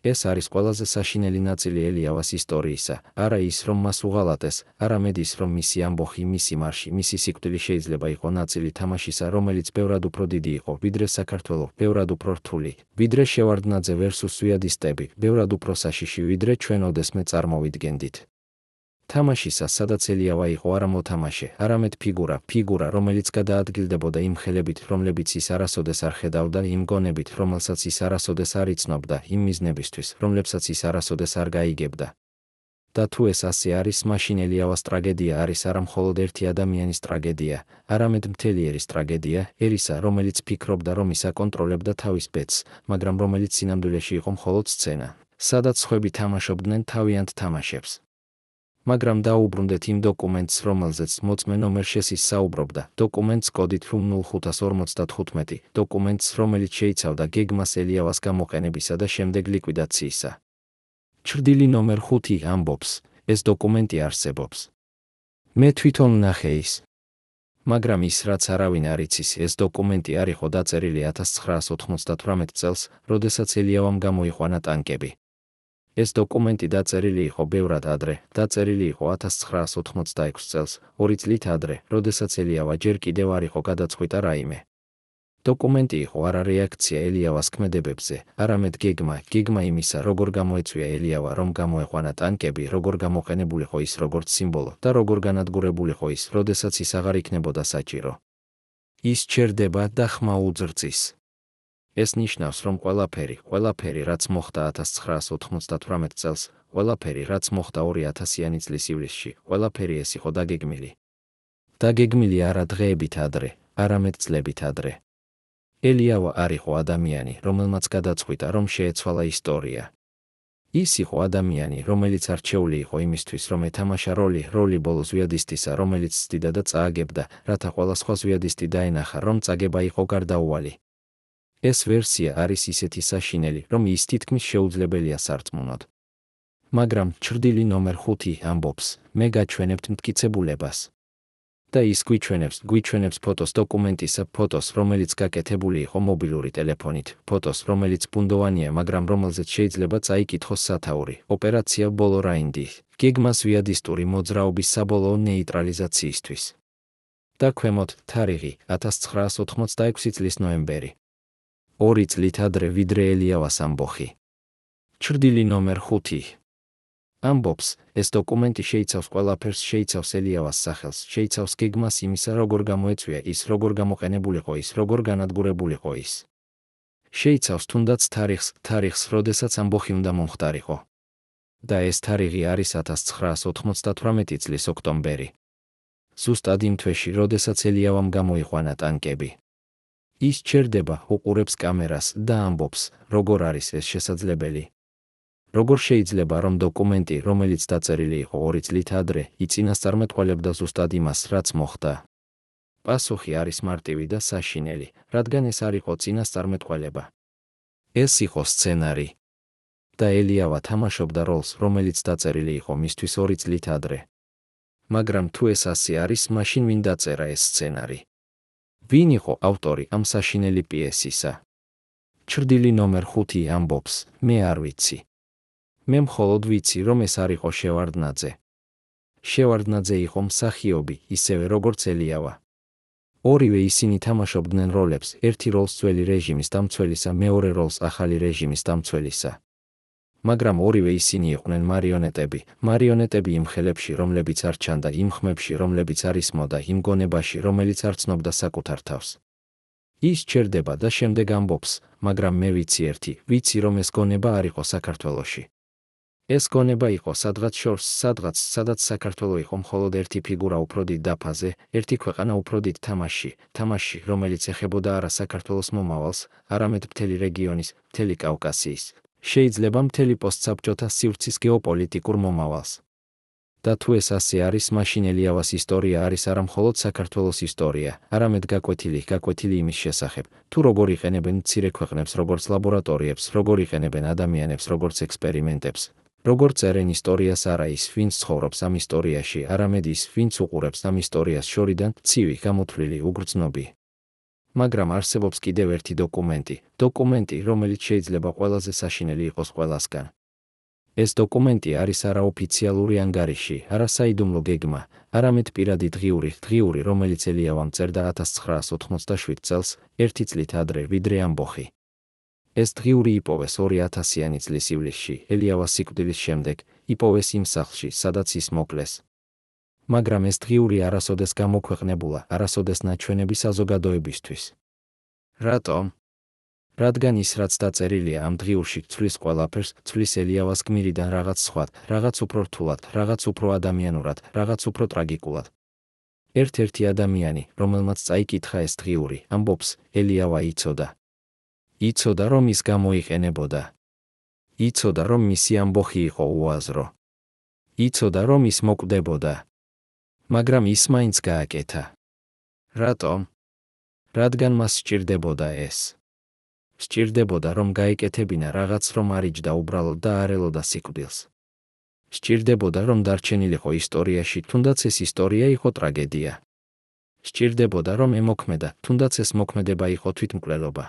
ეს არის ყველაზე საშინელი ნაწილი ელიავას ისტორიისა, არა ის, რომ მას უღალატეს, არამედ ის, რომ მისი ამბოხი, მისი მარში, მისი სიკვდილი შეიძლება იყო ნაწილი თამაშისა, რომელიც ბევრად უფრო დიდი იყო, ვიდრე საქართველო, ბევრად უფრო რთული, ვიდრე შევარდნაძე versus ზვიადისტები, ბევრად უფრო საშიში, ვიდრე ჩვენ ოდესმე წარმოვიდგენდით. თამაშისა, სადაც ელიავა იყო არა მოთამაშე, არამედ ფიგურა, რომელიც გადაადგილდებოდა იმ ხელებით, რომლებიც ის არასოდეს არ ხედავდა, იმ გონებით, რომელსაც ის არასოდეს არ იცნობდა, იმ მიზნებისთვის, რომლებსაც ის არასოდეს არ გაიგებდა. და თუ ეს ასე არის, მაშინ ელიავას ტრაგედია არის არა მხოლოდ ერთი ადამიანის ტრაგედია, არამედ მთელი ერის ტრაგედია, ერისა, რომელიც ფიქრობდა, რომ ის აკონტროლებდა თავის ბედს, მაგრამ რომელიც სინამდვილეში იყო მხოლოდ სცენა, სადაც სხვები თამაშობდნენ თავიანთ თამაშებს. მაგრამ დაუბრუნდეთ იმ დოკუმენტს, რომელზეც მოწმე ნომერ 6-ის საუბრობდა, დოკუმენტს კოდით 0555, დოკუმენტს, რომელიც შეიცავდა გეგმას ელიავას გამოყენებისა და შემდეგ ლიკვიდაციისა. ჩრდილი ნომერ 5 ამბობს, ეს დოკუმენტი არსებობს. მე თვითონ ვნახე ის. მაგრამ ის, რაც არავინ არ იცის, ეს დოკუმენტი არ იყო დაწერილი 1998 წელს, როდესაც ელიავამ გამოიყვანა ტანკები. ეს დოკუმენტი დაწერილი იყო ბევრად ადრე, დაწერილი იყო 1986 წელს, 2 წლით ადრე, როდესაც ელიავა ჯერ კიდევ არ იყო გადაწყვიტა რაიმე. დოკუმენტი იყო არა რეაქცია ელიავას ქმედებებზე, არამედ გეგმა იმისა, როგორ გამოეწვია ელიავა, რომ გამოეყვანა ტანკები, როგორ გამოყენებულიყო ის როგორც სიმბოლო და როგორ განადგურებულიყო ის, როდესაც ის აღარ იქნებოდა საჭირო. ის ჩერდება და ხმა უძრწის. ეს ნიშნავს, რომ ყველაფერი, რაც მოხდა 1998 წელს, ყველაფერი, რაც მოხდა 2000-იანი წლის ივლისში, ყველაფერი ეს იყო დაგეგმილი. დაგეგმილი არა დღეებით ადრე, არამედ წლებით ადრე. ელიავა არ იყო ადამიანი, რომელმაც გადაწყვიტა, რომ შეეცვალა ისტორია. ის იყო ადამიანი, რომელიც არჩეული იყო იმისთვის, რომ ეთამაშა როლი ბოლოს ზვიადისტისა, რომელიც ცდიდა და წააგებდა, რათა ყველა სხვა ზვიადისტი დაენახა, რომ წაგება იყო გარდაუვალი. ეს ვერსია არის ისეთი საშინელი, რომ ის თითქმის შეუძლებელია სარწმუნოდ. მაგრამ ჩრდილი ნომერ 5 ამბობს, მე გაჩვენებთ მტკიცებულებას. და ის გვიჩვენებს ფოტოს დოკუმენტისა, ფოტოს, რომელიც გაკეთებული იყო მობილური ტელეფონით, ფოტოს, რომელიც ბუნდოვანია, მაგრამ რომელზეც შეიძლება წაიკითხოს სათაური, ოპერაცია ბოლო რაინდი, გეგმა ზვიადისტური მოძრაობის საბოლოო ნეიტრალიზაციისთვის. და ქვემოთ, თარიღი, 1986 წლის ნოემბერი. 2 წლით ადრე ვიდრე ელიავას ამბოხი. ჩრდილი ნომერ 5 ამბობს, ეს დოკუმენტი შეიცავს ყველაფერს, შეიცავს ელიავას სახელს, შეიცავს გეგმას იმისა, როგორ გამოეწვია ის, როგორ გამოყენებულიყო ის, როგორ განადგურებულიყო ის. შეიცავს თუნდაც თარიღს, როდესაც ამბოხი უნდა მომხდარიყო. და ეს თარიღი არის 1998 წლის ოქტომბერი. ზუსტად იმ თვეში, როდესაც ელიავამ გამოიყვანა ტანკები. ის ჩერდება, უყურებს კამერას და ამბობს, როგორ არის ეს შესაძლებელი. როგორ შეიძლება, რომ დოკუმენტი, რომელიც დაწერილი იყო 2 წლით ადრე, იწინასწარმეტყველებდა ზუსტად იმას, რაც მოხდა? პასუხი არის მარტივი და საშინელი, რადგან ეს არ იყო წინასწარმეტყველება. ეს იყო სცენარი. და ელიავა თამაშობდა როლს, რომელიც დაწერილი იყო მისთვის 2 წლით ადრე. მაგრამ თუ ეს ასე არის, მაშინ ვინ დაწერა ეს სცენარი? ვინ იყო ავტორი ამ საშინელი პიესისა? ჩრდილი ნომერ 5 ამბობს, მე არ ვიცი. მე მხოლოდ ვიცი, რომ ეს არ იყო შევარდნაძე. შევარდნაძე იყო მსახიობი, ისევე როგორც ელიავა. ორივე ისინი თამაშობდნენ როლებს, ერთი როლს ძველი რეჟიმის დამცველისა, მეორე როლს ახალი რეჟიმის დამცველისა. მაგრამ ორივე ისინი იყვნენ მარიონეტები იმ ხელებში, რომლებიც არ ჩანდა, იმ ხმებში, რომლებიც არ ისმოდა, იმ გონებაში, რომელიც არ ცნობდა საკუთარ თავს. ის ჩერდება და შემდეგ ამბობს, მაგრამ მე ვიცი, რომ ეს გონება არ იყო საქართველოში. ეს გონება იყო სადღაც შორს, სადაც საქართველო იყო მხოლოდ ერთი ფიგურა უფრო დიდ დაფაზე, ერთი ქვეყანა უფრო დიდ თამაში, რომელიც ეხებოდა არა საქართველოს მომავალს, არამედ მთელი რეგიონის, მთელი კავკასიის, შეიძლება მთელი პოსტსაბჭოთა სივრცის გეოპოლიტიკურ მომავალს. და თუ ეს ასე არის, მაშინ ელიავას ისტორია არის არა მხოლოდ საქართველოს ისტორია, არამედ გაკვეთილი იმის შესახებ, თუ როგორ იყენებენ მცირე ქვეყნებს, როგორც ლაბორატორიებს, როგორ იყენებენ ადამიანებს, როგორც ექსპერიმენტებს. როგორ წერენ ისტორიას არა ის, ვინც ცხოვრობს ამ ისტორიაში, არამედ ის, ვინც უყურებს ამ ისტორიას შორიდან, ცივი, გამოთვლილი, უგრძნობი. მაგრამ არსებობს კიდევ ერთი დოკუმენტი, რომელიც შეიძლება ყველაზე საშინელი იყოს ყველასგან. ეს დოკუმენტი არის არაოფიციალური ანგარიში, არასაიდუმლო გეგმა, არამედ პირადი დღიური, რომელიც ელიავამ წერდა 1987 წელს, 1 წლით ადრე, ვიდრე ამბოხი. ეს დღიური იპოვეს 2000-იანი წლის ივლისში, ელიავას სიკვდილის შემდეგ, იპოვეს იმ სახლში, სადაც ის მოკლეს. მაგრამ ეს დღიური არასოდეს გამოქვეყნებულა, არასოდეს ნაჩვენები საზოგადოებისთვის. რატომ? რადგან ის, რაც დაწერილია ამ დღიურში, ცვლის ყველაფერს, ცვლის ელიავას გმირიდან რაღაც სხვა, რაღაც უფრო რთულად, რაღაც უფრო ადამიანურად, რაღაც უფრო ტრაგიკულად. ერთ-ერთი ადამიანი, რომელმაც წაიკითხა ეს დღიური, ამბობს, ელიავა იცოდა, რომ ის გამოიყენებოდა. იცოდა, რომ მისი ამბოხი იყო უაზრო. იცოდა, რომ ის მოკვდებოდა. მაგრამ ის მაინც გააკეთა. რატომ? რადგან მას სჭირდებოდა ეს. სჭირდებოდა, რომ გაეკეთებინა რაღაც, რომ არიჯდა უბრალოდ და არ ელოდა სიკვდილს. სჭირდებოდა, რომ დარჩენილიყო ისტორიაში, თუნდაც ეს ისტორია იყო ტრაგედია. სჭირდებოდა, რომ ემოქმედა, თუნდაც ეს მოქმედება იყო თვითმკვლელობა.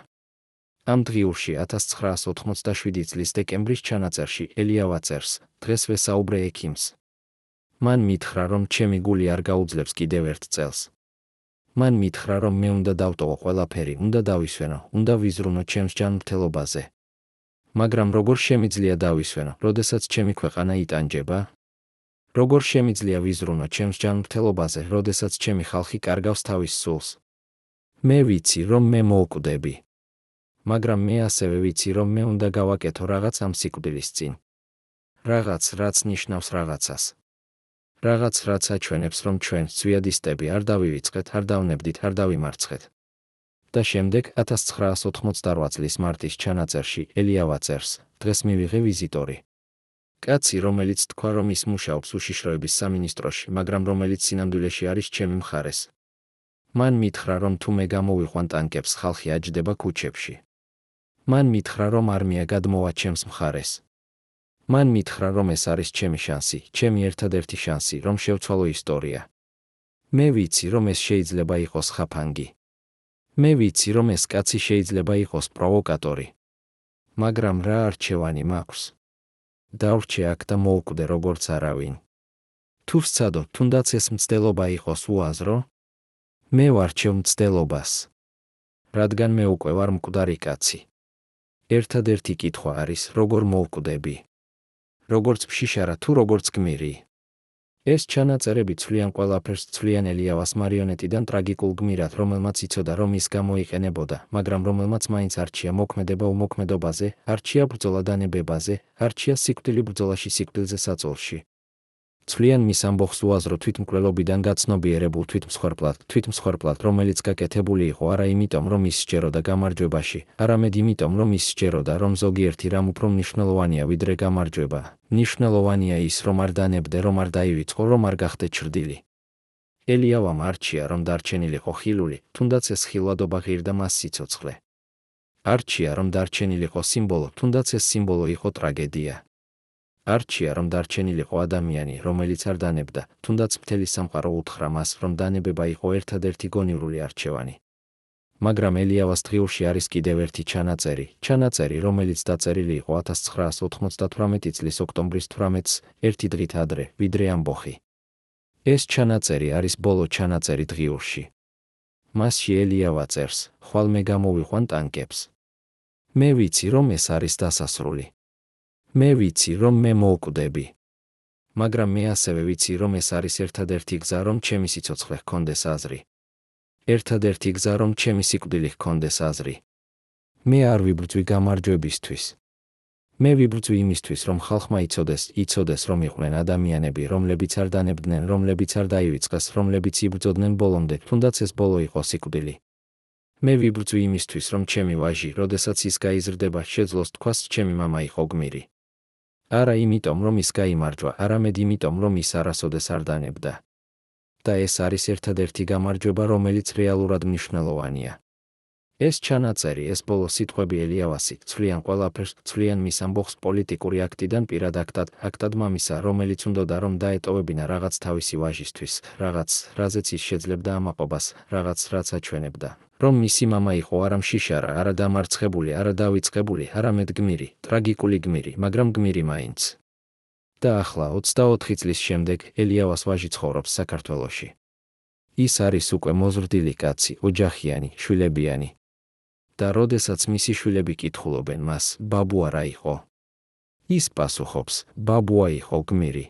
ამ დღიურში 1987 წლის დეკემბრის ჩანაწერში ელიავა წერს, დღეს ვესაუბრე ექიმს. მან მითხრა, რომ ჩემი გული არ გაუძლებს კიდევ ერთ წელს. მან მითხრა, რომ მე უნდა დავტოვო ყველაფერი, უნდა დავისვენო, უნდა ვიზრუნო ჩემს ჯანმრთელობაზე. მაგრამ როგორ შემიძლია დავისვენო, როდესაც ჩემი ქვეყანა იტანჯება? როგორ შემიძლია ვიზრუნო ჩემს ჯანმრთელობაზე, როდესაც ჩემი ხალხი კარგავს თავის სულს? მე ვიცი, რომ მე მოვკვდები. მაგრამ მე ასევე ვიცი, რომ მე უნდა გავაკეთო რაღაც ამ სიკვდილის წინ. რაღაც, რაც ნიშნავს რაღაცას. რაღაც, რაც აჩვენებს, რომ ჩვენ, ზვიადისტები, არ დავივიწყეთ, არ დავნებდით, არ დავიმარცხეთ. და შემდეგ 1988 წლის მარტის ჩანაწერში ელიავა წერს, დღეს მივიღე ვიზიტორი. კაცი, რომელიც თქვა, რომ ის მუშაობს უშიშროების სამინისტროში, მაგრამ რომელიც სინამდვილეში არის ჩემი მხარეს. მან მითხრა, რომ თუ მე გამოვიყვან ტანკებს, ხალხი აჯდება ქუჩებში. მან მითხრა, რომ არმია გადმოვა ჩემს მხარეს. მან მითხრა, რომ ეს არის ჩემი შანსი, ჩემი ერთადერთი შანსი, რომ შევცვალო ისტორია. მე ვიცი, რომ ეს შეიძლება იყოს ხაფანგი. მე ვიცი, რომ ეს კაცი შეიძლება იყოს პროვოკატორი. მაგრამ რა არჩევანი მაქვს? დავრჩე აქ და მოუკვდე როგორც არავინ. თუ ვსცადო, თუნდაც ეს მცდელობა იყოს უაზრო? მე ვარჩევ მცდელობას. რადგან მე უკვე ვარ მკვდარი კაცი. ერთადერთი კითხვა არის, როგორ მოვკვდები? როგორც ფშიშარა თუ როგორც გმირი? ეს ჩანაწერები ცვლიან ყველაფერს, ცვლიან ელიავას მარიონეტიდან ტრაგიკულ გმირად, რომელმაც იცოდა, რომ ის გამოიყენებოდა, მაგრამ რომელმაც მაინც არჩია მოქმედება უმოქმედობაზე, არჩია ბრძოლა დანებებაზე, არჩია სიკვდილი ბრძოლაში სიკვდილზე საწოლში. ცვლიან მის ამბოხს უაზრო თვითმკვლელობიდან გაცნობიერებულ თვითმსხვერპლად, რომელიც გაკეთებული იყო არა იმიტომ, რომ ის სჯეროდა გამარჯვებაში, არამედ იმიტომ, რომ ის სჯეროდა, რომ ზოგიერთი რამ უფრო მნიშვნელოვანია ვიდრე გამარჯვება. მნიშვნელოვანია ის, რომ არ დანებდე, რომ არ დაივიწყო, რომ არ გახდე ჩრდილი. ელიავამ არჩია, რომ დარჩენილიყო ხილული, თუნდაც ეს ხილვადობა ღირდა მას სიცოცხლე. არჩია, რომ დარჩენილიყო სიმბოლო, თუნდაც ეს სიმბოლო იყო ტრაგედია. არჩია, რომ დარჩენილიყო ადამიანი, რომელიც არ დანებდა, თუნდაც მთელი სამყარო უთხრა მას, რომ დანებება იყო ერთადერთი გონივრული არჩევანი. მაგრამ ელიავას დღიურში არის კიდევ ერთი ჩანაწერი, რომელიც დაწერილი იყო 1998 წლის ოქტომბრის 18-ს, ერთი დღით ადრე, ვიდრე ამბოხი. ეს ჩანაწერი არის ბოლო ჩანაწერი დღიურში. მასში ელიავა წერს, ხვალ მე გამოვიყვან ტანკებს. მე ვიცი, რომ ეს არის დასასრული. მე ვიცი, რომ მე მოვკვდები. მაგრამ მე ასევე ვიცი, რომ ეს არის ერთადერთი გზა, რომ ჩემი სიცოცხლე ჰქონდეს აზრი. ერთადერთი გზა, რომ ჩემი სიკვდილი ჰქონდეს აზრი. მე არ ვიბრძვი გამარჯვებისთვის. მე ვიბრძვი იმისთვის, რომ ხალხმა იცოდეს, რომ იყვნენ ადამიანები, რომლებიც არ დანებდნენ, რომლებიც არ დაივიწყეს, რომლებიც იბრძოდნენ ბოლომდე, თუნდაც ეს ბოლო იყო სიკვდილი. მე ვიბრძვი იმისთვის, რომ ჩემი ვაჟი, როდესაც ის გაიზრდება, შეძლოს თქვას, ჩემი მამა იყო გმირი. არა იმიტომ, რომ ის გაიმარჯვა, არამედ იმიტომ, რომ ის არასოდეს არ დანებდა. და ეს არის ერთადერთი გამარჯვება, რომელიც რეალურად მნიშვნელოვანია. ეს ჩანაწერი, ეს ბოლო სიტყვები ელიავასი, ცვლიან ყველაფერს, ცვლიან მის ამბოხს პოლიტიკური აქტიდან პირად აქტად მამისა, რომელიც უნდოდა რომ დაეტოვებინა რაღაც თავისი ვაჟისთვის, რაღაც, რაზეც ის შეძლებდა ამაყობას, რაღაც, რაც აჩვენებდა, რომ მისი მამა იყო არა მშიშარა, არა დამარცხებული, არა დავიწყებული, არამედ გმირი, ტრაგიკული გმირი, მაგრამ გმირი მაინც. და ახლა 24 წლის შემდეგ ელიავას ვაჟი ცხოვრობს საქართველოში. ის არის უკვე მოზრდილი კაცი, ოჯახიანი, შვილებიანი. და როდესაც მისი შვილები კითხულობენ მას, ბაბუა რა იყო? ის პასუხობს, ბაბუა იყო გმირი.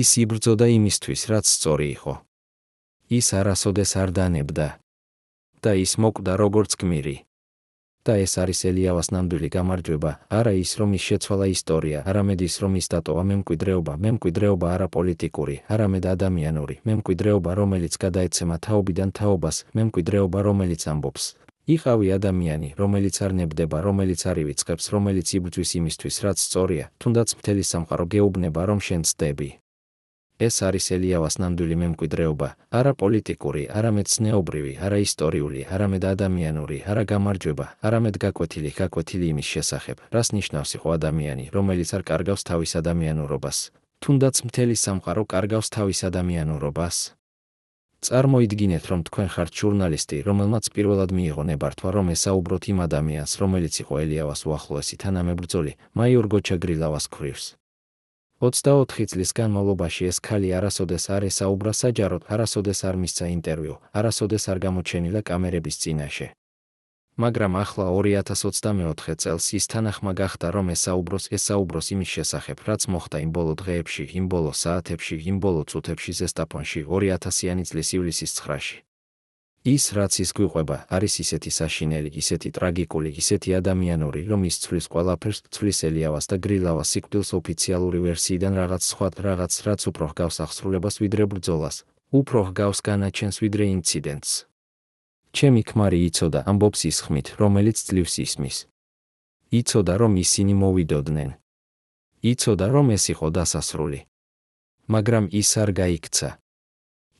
ის იბრძოდა იმისთვის, რაც სწორი იყო. ის არასოდეს არ დანებდა. და ის მოკვდა როგორც გმირი. და ეს არის ელიავას ნამდვილი გამარჯვება, არა ის, რომ ის შეცვალა ისტორია, არამედ ის, რომ ის დატოვა მემკვიდრეობა არა პოლიტიკური, არამედ ადამიანური, მემკვიდრეობა, რომელიც გადაეცემა თაობიდან თაობას, მემკვიდრეობა, რომელიც ამბობს. იყავი ადამიანი, რომელიც არ ნებდება, რომელიც არ ივიწყებს, რომელიც იბრძვის იმისთვის, რაც სწორია, თუნდაც მთელი სამყარო გეუბნება, რომ შენ ცდები. ეს არის ელიავას ნამდვილი მემკვიდრეობა, არა პოლიტიკური, არამედ ზნეობრივი, არა ისტორიული, არამედ ადამიანური, არა გამარჯვება, არამედ გაკვეთილი იმის შესახებ, რას ნიშნავს იყო ადამიანი, რომელიც არ კარგავს თავის ადამიანურობას, თუნდაც მთელი სამყარო კარგავს თავის ადამიანურობას. წარმოიდგინეთ, რომ თქვენ ხართ ჟურნალისტი, რომელმაც პირველად მიიღო ნებართვა, რომ ესაუბროთ იმ ადამიანს, რომელიც იყო ელიავას უახლოესი თანამებრძოლი, მაიორ გოჩა გრილავას ქვრივს. 24 წლის განმავლობაში ეს ქალი არასოდეს არ ესაუბრა საჯაროდ, არასოდეს არ მისცა ინტერვიუ, არასოდეს არ გამოჩენილა კამერების წინაშე. მაგრამ ახლა 2024 წელს ის თანახმა გახდა, რომ ესაუბროს იმის შესახებ, რაც მოხდა იმ ბოლო დღეებში, იმ ბოლო საათებში, იმ ბოლო წუთებში ზესტაფონში 2000-იანი წლის ივლისის 9-ში. ის, რაც ის გვიყვება, არის ისეთი საშინელი, ისეთი ტრაგიკული, ისეთი ადამიანური, რომ ის ცვლის ყველაფერს, ცვლის ელიავას და გრილავას სიკვდილს ოფიციალური ვერსიიდან რაღაც სხვა, რაც უფრო ჰგავს აღსრულებას ვიდრე ბრძოლას, უფრო ჰგავს განაჩენს ვიდრე ინციდენტს. ჩემი ქმარი იცოდა, ამბობს ის ხმით, რომელიც ძლივს ისმის. იცოდა, რომ ისინი მოვიდოდნენ. იცოდა, რომ ეს იყო დასასრული. მაგრამ ის არ გაიქცა.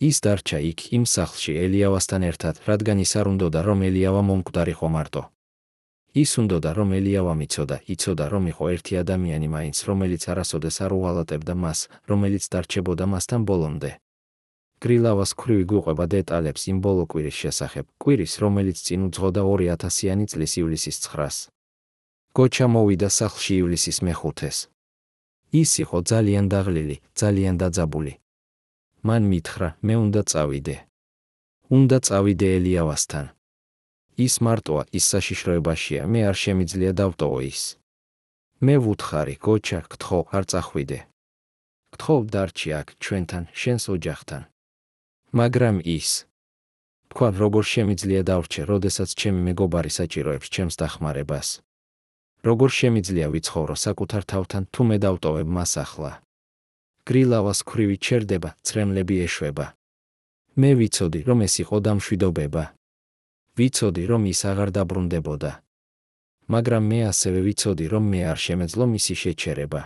ის დარჩა იქ იმ სახლში ელიავასთან ერთად, რადგან ის არ უნდოდა, რომ ელიავა მომკვდარიყო მარტო. ის უნდოდა, რომ ელიავა იცოდა, რომ იყო ერთი ადამიანი მაინც, რომელიც არასოდეს არ უღალატებდა მას, რომელიც დარჩებოდა მასთან ბოლომდე. გრილავას ქვრივი გვიყვება დეტალებს იმ ბოლო კვირის შესახებ, კვირის, რომელიც წინ უძღოდა 2000-იანი წლის ივლისის 9-ს. გოჩა მოვიდა სახლში ივლისის მე-5-ს. ის იყო ძალიან დაღლილი, ძალიან დაძაბული. მან მითხრა, მე უნდა წავიდე. უნდა წავიდე ელიავასთან. ის მარტოა, ის საშიშროებაშია, მე არ შემიძლია დავტოვო ის. მე ვუთხარი, გოჩა, გთხოვ, არ წახვიდე. გთხოვ, დარჩი აქ, ჩვენთან, შენს ოჯახთან. მაგრამ ის თქვა, როგორ შემიძლია დავრჩე, როდესაც ჩემი მეგობარი საჭიროებს ჩემს დახმარებას. როგორ შემიძლია ვიცხოვრო საკუთარ თავთან, თუ მე დავტოვებ მას ახლა. გრილავას ქვრივი ჩერდება, წრემლები ეშვება. მე ვიცოდი, რომ ეს იყო დამშვიდობება. ვიცოდი, რომ ის აღარ დაბრუნდებოდა. მაგრამ მე ასევე ვიცოდი, რომ მე არ შემეძლო მისი შეჩერება.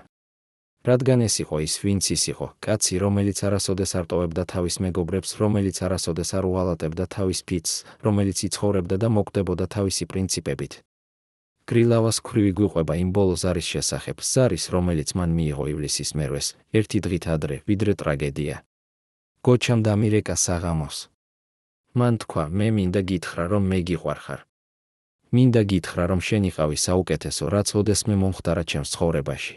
რადგან ეს იყო ის, ვინც ის იყო, კაცი, რომელიც არასოდეს არ ტოვებდა თავის მეგობრებს, რომელიც არასოდეს არ უღალატებდა თავის ფიცს, რომელიც იცხოვრებდა და მოკვდებოდა თავისი პრინციპებით. გრილავას ქვრივი გვიყვება იმ ბოლო ზარის შესახებ, ზარის, რომელიც მან მიიღო ივლისის მერვეს, ერთი დღით ადრე, ვიდრე ტრაგედია. გოჩამ დამირეკა საღამოს. მან თქვა, მე მინდა გითხრა, რომ მე გიყვარხარ. მინდა გითხრა, რომ შენ იყავი საუკეთესო, რაც ოდესმე მომხდარა ჩემს ცხოვრებაში.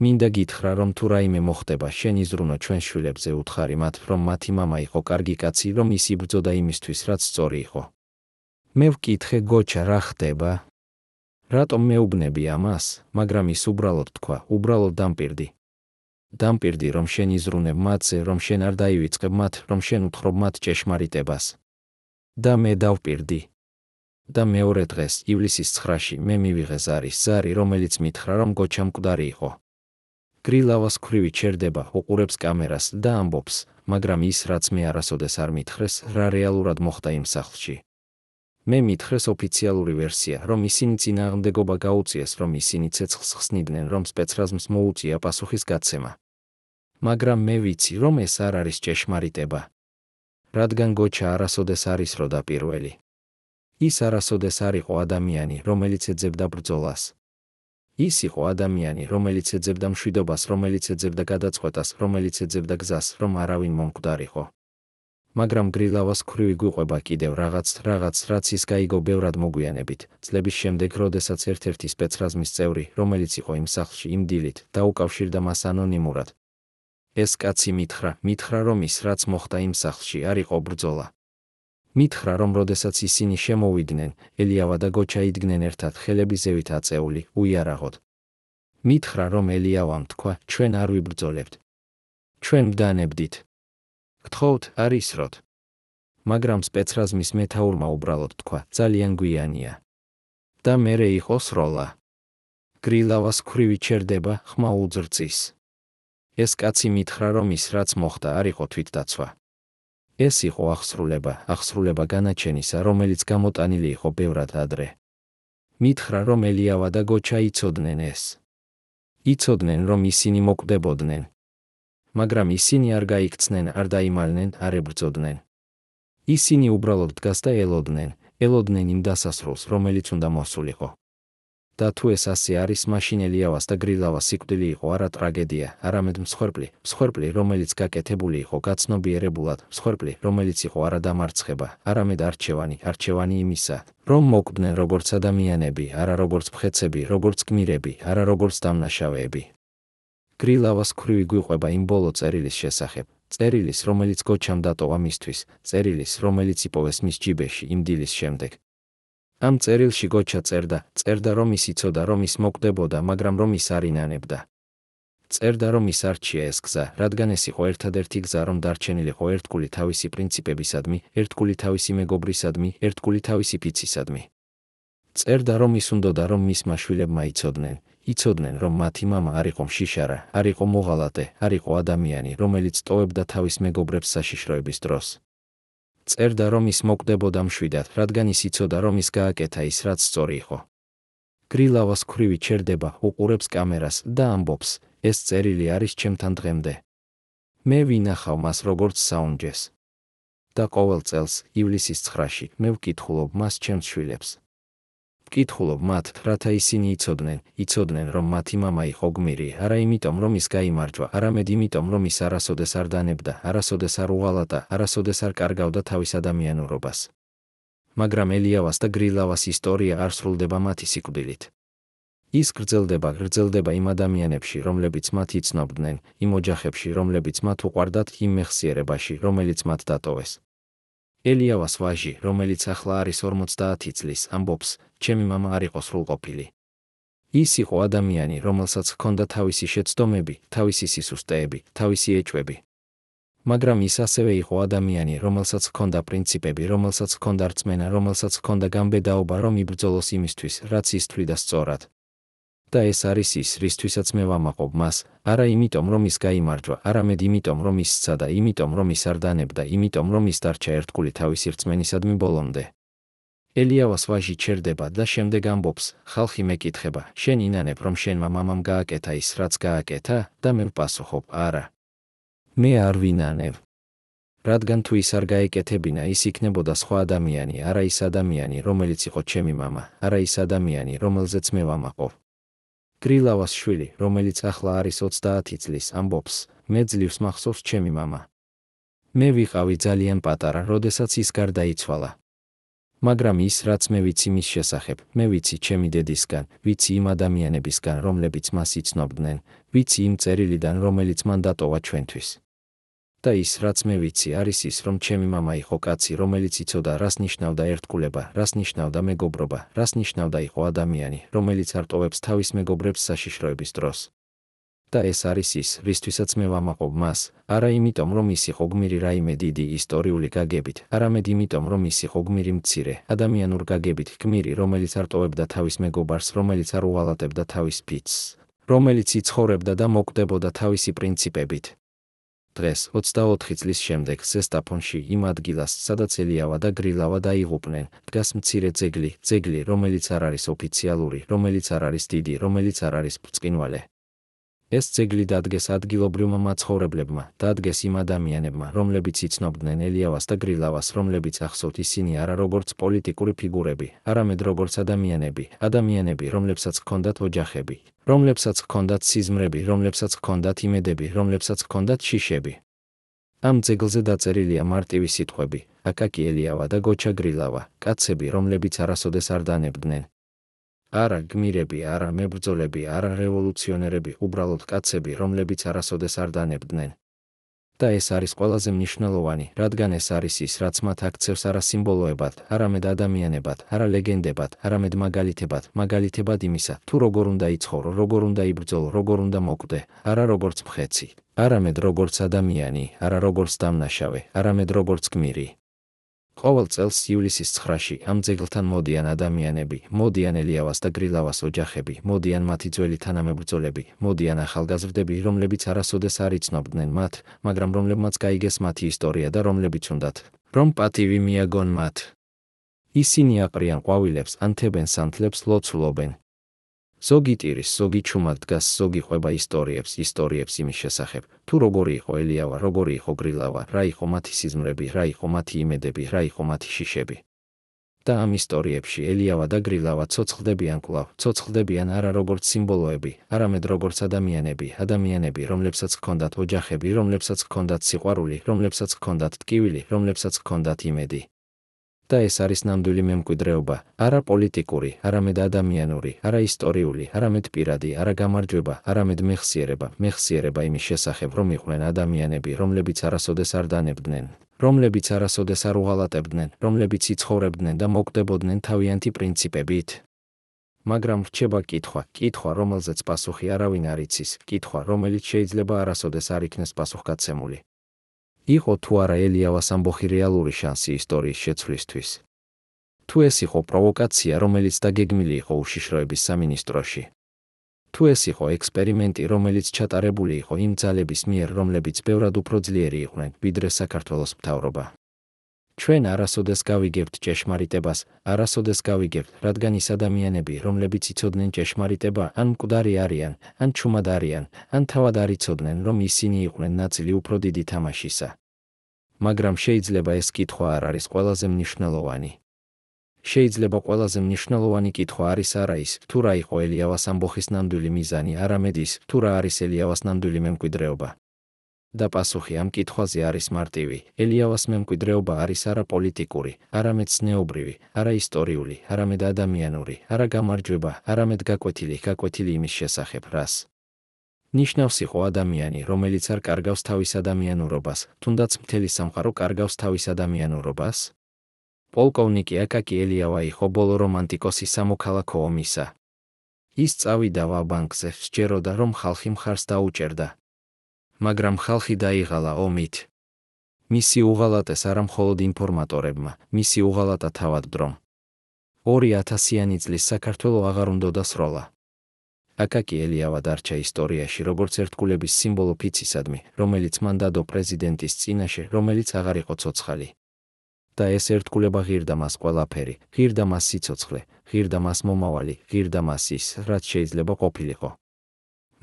მინდა გითხრა, რომ თუ რაიმე მოხდება, შენ იზრუნო ჩვენს შვილებზე, უთხარი მათ, რომ მათი მამა იყო კარგი კაცი, რომ ის იბრძოდა იმისთვის, რაც სწორი იყო. მე ვკითხე, გოჩა, რა ხდება? რატომ მეუბნები ამას? მაგრამ ის უბრალოდ თქვა, უბრალოდ დამპირდი. დამპირდი, რომ შენ იზრუნებ მათზე, რომ შენ არ დაივიწყებ მათ, რომ შენ უთხრობ მათ ჭეშმარიტებას. და მე დავპირდი. და მეორე დღეს, ივლისის 9-ში, მე მივიღე ზარი, რომელიც მითხრა, რომ გოჩა მკვდარი იყო. გრილავას ქვრივი ჩერდება, უყურებს კამერას და ამბობს, მაგრამ ის, რაც მე არასოდეს არ მითხრეს, რა რეალურად მოხდა იმ სახლში. მე მითხრეს ოფიციალური ვერსია, რომ ისინი წინააღმდეგობა გაუწიეს, რომ ისინი ცეცხლს ხსნიდნენ, რომ სპეცრაზმს მოუწია პასუხის გაცემა. მაგრამ მე ვიცი, რომ ეს არ არის ჭეშმარიტება. რადგან გოჩა არასოდეს არ ისროდა პირველი. ის არასოდეს არ იყო ადამიანი, რომელიც ეძებდა ბრძოლას. ის იყო ადამიანი, რომელიც ეძებდა მშვიდობას, რომელიც ეძებდა გადაწყვეტას, რომელიც ეძებდა გზას, რომ არავინ მომკვდარიყო. მაგრამ გრილავას ქვრივი გვიყვება კიდევ რაღაც, რაც ის გაიგო ბევრად მოგვიანებით, წლების შემდეგ, როდესაც ერთ-ერთი სპეცრაზმის წევრი, რომელიც იყო იმ სახლში იმ დილით, დაუკავშირდა მას ანონიმურად. ეს კაცი მითხრა, რომ ის, რაც მოხდა იმ სახლში, არ იყო ბრძოლა. მითხრა, რომ როდესაც ისინი შემოვიდნენ, ელიავა და გოჩა იდგნენ ერთად, ხელები ზევით აწეული, უიარაღოდ. მითხრა, რომ ელიავამ თქვა, ჩვენ არ ვიბრძოლებთ. ჩვენ ვდანებდით. გთხოვთ, არ ისროთ. მაგრამ სპეცრაზმის მეთაურმა უბრალოდ თქვა, ძალიან გვიანია. და მერე იყო სროლა. გრილავას ქვრივი ჩერდება, ხმა უძრწის. ეს კაცი მითხრა, რომ ის, რაც მოხდა, არ იყო თვითდაცვა. ეს იყო აღსრულება განაჩენისა, რომელიც გამოტანილი იყო ბევრად ადრე. მითხრა, რომ ელიავა და გოჩა იცოდნენ ეს. იცოდნენ, რომ ისინი მოკვდებოდნენ. მაგრამ ისინი არ გაიქცნენ, არ დაიმალნენ, არ ებრძოდნენ. ისინი უბრალოდ დგას და ელოდნენ იმ დასასრულს, რომელიც უნდა მოსულიყო. და თუ ეს ასე არის, მაშინ ელიავას და გრილავას სიკვდილი იყო არა ტრაგედია, არამედ მსხვერპლი, რომელიც გაკეთებული იყო გაცნობიერებულად, მსხვერპლი, რომელიც იყო არა დამარცხება, არამედ არჩევანი იმისა, რომ მოკვდნენ როგორც ადამიანები, არა როგორც მხეცები, როგორც გმირები, არა როგორც დამნაშავეები. გრილავას ქვრივი გვიყვება იმ ბოლო წერილის შესახებ, წერილის, რომელიც გოჩამ დატოვა მისთვის, წერილის, რომელიც იპოვეს მის ჯიბეში იმ დილის შემდეგ. ამ წერილში გოჩა წერდა, რომ ის იცოდა, რომ ის მოკვდებოდა, მაგრამ რომ ის არ ინანებდა. წერდა, რომ ის არჩია ეს გზა, რადგან ეს იყო ერთადერთი გზა, რომ დარჩენილიყო ერთგული თავისი პრინციპებისადმი, ერთგული თავისი მეგობრისადმი, ერთგული თავისი ფიცისადმი. წერდა, რომ ის უნდოდა, რომ მისმა შვილებმა იცოდნენ, რომ მათი მამა არ იყო მშიშარა, არ იყო მოღალატე, არ იყო ადამიანი, რომელიც ტოვებდა თავის მეგობრებს საშიშროების დროს. წერდა, რომ ის მოკვდებოდა მშვიდად, რადგან ის იცოდა, რომ ის გააკეთა ის, რაც სწორი იყო. გრილავას ქვრივი ჩერდება, უყურებს კამერას და ამბობს, ეს წერილი არის ჩემთან დღემდე. მე ვინახავ მას როგორც საუნჯეს. და ყოველ წელს, ივლისის 9-ში, მე ვკითხულობ მას ჩემს შვილებს. ვკითხულობ მათ, რათა ისინი იცოდნენ, რომ მათი მამა იყო გმირი, არა იმიტომ, რომ ის გაიმარჯვა, არამედ იმიტომ, რომ ის არასოდეს არ დანებდა, არასოდეს არ უღალატა, არასოდეს არ კარგავდა თავის ადამიანურობას. მაგრამ ელიავას და გრილავას ისტორია არ სრულდება მათი სიკვდილით. ის გრძელდება იმ ადამიანებში, რომლებიც მათ იცნობდნენ, იმ ოჯახებში, რომლებიც მათ უყვარდათ, იმ მეხსიერებაში, რომელიც მათ დატოვეს. ელიავას ვაჟი, რომელიც ახლა არის 50 წლის, ამბობს, ჩემი მამა არ იყო სრულყოფილი. ის იყო ადამიანი, რომელსაც ჰქონდა თავისი შეცდომები, თავისი სისუსტეები, თავისი ეჭვები. მაგრამ ის ასევე იყო ადამიანი, რომელსაც ჰქონდა პრინციპები, რომელსაც ჰქონდა რწმენა, რომელსაც ჰქონდა გამბედაობა, რომ იბრძოლოს იმისთვის, რაც ის თვლიდა სწორად. და ეს არის ის, რისთვისაც მე ვამაყობ მას, არა იმიტომ, რომ ის გაიმარჯვა, არამედ იმიტომ, რომ ის სცადა, იმიტომ, რომ ის არ დანებდა, იმიტომ, რომ ის დარჩა ერთგული თავისი რწმენისადმი ბოლომდე. ელიავას ვაჟი ჩერდება და შემდეგ ამბობს, ხალხი მეკითხება, შენ ინანებ, რომ შენმა მამამ გააკეთა ის, რაც გააკეთა, და მე ვპასუხობ, არა. მე არ ვინანებ. რადგან თუ ის არ გაეკეთებინა, ის იქნებოდა სხვა ადამიანი, არა ის ადამიანი, რომელიც იყო ჩემი მამა, არა ის ადამიანი, რომელზეც მე ვამაყობ. გრილავას შვილი, რომელიც ახლა არის 30 წლის, ამბობს, მე ძლივს მახსოვს ჩემი მამა. მე ვიყავი ძალიან პატარა, როდესაც ის გარდაიცვალა. მაგრამ ის, რაც მე ვიცი მის შესახებ, მე ვიცი ჩემი დედისგან, ვიცი იმ ადამიანებისგან, რომლებიც მას იცნობდნენ, ვიცი იმ წერილიდან, რომელიც მან დატოვა ჩვენთვის. და ის, რაც მე ვიცი, არის ის, რომ ჩემი მამა იყო კაცი, რომელიც იცოდა, რას ნიშნავდა ერთგულება, რას ნიშნავდა მეგობრობა, რას ნიშნავდა იყო ადამიანი, რომელიც არ ტოვებს თავის მეგობრებს საშიშროების დროს. და ეს არის ის, რისთვისაც მე ვამაყობ მას, არა იმიტომ, რომ ის იყო გმირი რაიმე დიდი ისტორიული გაგებით, არამედ იმიტომ, რომ ის იყო გმირი მცირე, ადამიანურ გაგებით, გმირი, რომელიც არ ტოვებდა თავის მეგობარს, რომელიც არ უღალატებდა თავის ფიცს, რომელიც იცხოვრებდა და მოკვდებოდა თავისი პრინციპებით. დღეს, 24 წლის შემდეგ, ზესტაფონში, იმ ადგილას, სადაც ელიავა და გრილავა დაიღუპნენ, დგას მცირე ძეგლი, რომელიც არ არის ოფიციალური, რომელიც არ არის დიდი, რომელიც არ არის ბრწყინვალე. ეს ძეგლი დადგეს ადგილობრივმა მაცხოვრებლებმა, დადგეს იმ ადამიანებმა, რომლებიც იცნობდნენ ელიავას და გრილავას, რომლებიც ახსოვთ ისინი არა როგორც პოლიტიკური ფიგურები, არამედ როგორც ადამიანები, რომლებსაც ჰქონდათ ოჯახები, რომლებსაც ჰქონდათ სიზმრები, რომლებსაც ჰქონდათ იმედები, რომლებსაც ჰქონდათ შიშები. ამ ძეგლზე დაწერილია მარტივი სიტყვები, აკაკი ელიავა და გოჩა გრილავა, კაცები, რომლებიც არასოდეს არ დანებდნენ. არა გმირები, არა მებრძოლები, არა რევოლუციონერები, უბრალოდ კაცები, რომლებიც არასოდეს არ დანებდნენ. და ეს არის ყველაზე მნიშვნელოვანი, რადგან ეს არის ის, რაც მათ აქცევს არა სიმბოლოებად, არამედ ადამიანებად, არა ლეგენდებად, არამედ მაგალითებად იმისა, თუ როგორ უნდა იცხოვრო, როგორ უნდა იბრძოლო, როგორ უნდა მოკვდე, არა როგორც მხეცი, არამედ როგორც ადამიანი, არა როგორც დამნაშავე, არამედ როგორც გმირი. ყოველ წელს ივლისის 9-ში ამ ძეგლთან მოდიან ადამიანები, მოდიან ელიავას და გრილავას ოჯახები, მოდიან მათი ძველი თანამებრძოლები, მოდიან ახალგაზრდები, რომლებიც არასოდეს არ იცნობდნენ მათ, მაგრამ რომლებმაც გაიგეს მათი ისტორია და რომლებიც უნდათ, რომ პატივი მიაგონ მათ. ისინი აყრიან ყვავილებს, ანთებენ სანთლებს, ლოცულობენ. ზოგი ტირის, ზოგი ჩუმად დგას, ზოგი ყვება ისტორიებს იმის შესახებ, თუ როგორი იყო ელიავა, როგორი იყო გრილავა, რა იყო მათი სიზმრები, რა იყო მათი იმედები, რა იყო მათი შიშები. და ამ ისტორიებში ელიავა და გრილავა ცოცხლდებიან არა როგორც სიმბოლოები, არამედ როგორც ადამიანები, რომლებსაც ჰქონდათ ოჯახები, რომლებსაც ჰქონდათ სიყვარული, რომლებსაც ჰქონდათ ტკივილი, რომლებსაც ჰქონდათ იმედი. და ეს არის ნამდვილი მემკვიდრეობა, არა პოლიტიკური, არამედ ადამიანური, არა ისტორიული, არამედ პირადი, არა გამარჯვება, არამედ მეხსიერება იმის შესახებ, რომ იყვნენ ადამიანები, რომლებიც არასოდეს არ დანებდნენ, რომლებიც არასოდეს არ უღალატებდნენ, რომლებიც იცხოვრებდნენ და მოკვდებოდნენ თავიანთი პრინციპებით. მაგრამ რჩება კითხვა, რომელზეც პასუხი არავინ არ იცის, კითხვა, რომელიც შეიძლება არასოდეს არ იქნეს პასუხგაცემული. იყო თუ არა ელიავას ამბოხი რეალური შანსი ისტორიის შეცვლისთვის. თუ ეს იყო პროვოკაცია, რომელიც დაგეგმილი იყო უშიშროების სამინისტროში. თუ ეს იყო ექსპერიმენტი, რომელიც ჩატარებული იყო იმ ძალების მიერ, რომლებიც ბევრად უფრო ძლიერი იყვნენ, ვიდრე საქართველოს მთავრობა. ჩვენ არასოდეს გავიგებთ ჭეშმარიტებას, არასოდეს გავიგებთ, რადგან ის ადამიანები, რომლებიც იცოდნენ ჭეშმარიტება, ან მკვდარი არიან, ან ჩუმად არიან, ან თავად არ იცოდნენ, რომ ისინი იყვნენ ნაწილი უფრო დიდი თამაშისა. მაგრამ შეიძლება ეს კითხვა არ არის ყველაზე მნიშვნელოვანი. შეიძლება ყველაზე მნიშვნელოვანი კითხვა არის არა ის, თუ რა იყო ელიავას ამბოხის ნამდვილი მიზანი, არამედ ის, თუ რა არის ელიავას ნამდვილი მემკვიდრეობა. და პასუხი ამ კითხვაზე არის მარტივი. ელიავას მემკვიდრეობა არის არა პოლიტიკური, არამედ ზნეობრივი, არა ისტორიული, არამედ ადამიანური, არა გამარჯვება, არამედ გაკვეთილი იმის შესახებ, რას ნიშნავს იყო ადამიანი, რომელიც არ კარგავს თავის ადამიანურობას, თუნდაც მთელი სამყარო კარგავს თავის ადამიანურობას. პოლკოვნიკი აკაკი ელიავა იყო ბოლო რომანტიკოსი სამოქალაქო ომისა. ის წავიდა ვა-ბანკზე, სჯეროდა, რომ ხალხი მხარს დაუჭერდა. მაგრამ ხალხი დაიღალა ომით. მისი უღალატეს არა მხოლოდ ინფორმატორებმა, მისი უღალატა თავად დრომ. 2000-იანი წლის საქართველო აღარ უნდოდა სროლა. აკაკი ელიავა დარჩა ისტორიაში როგორც ერთგულების სიმბოლო ფიცისადმი, რომელიც მან დადო პრეზიდენტის წინაშე, რომელიც აღარ იყო ცოცხალი. და ეს ერთგულება ღირდა მას ყველაფერი, ღირდა მას სიცოცხლე, ღირდა მას მომავალი, ღირდა მას ის, რაც შეიძლება ყოფილიყო.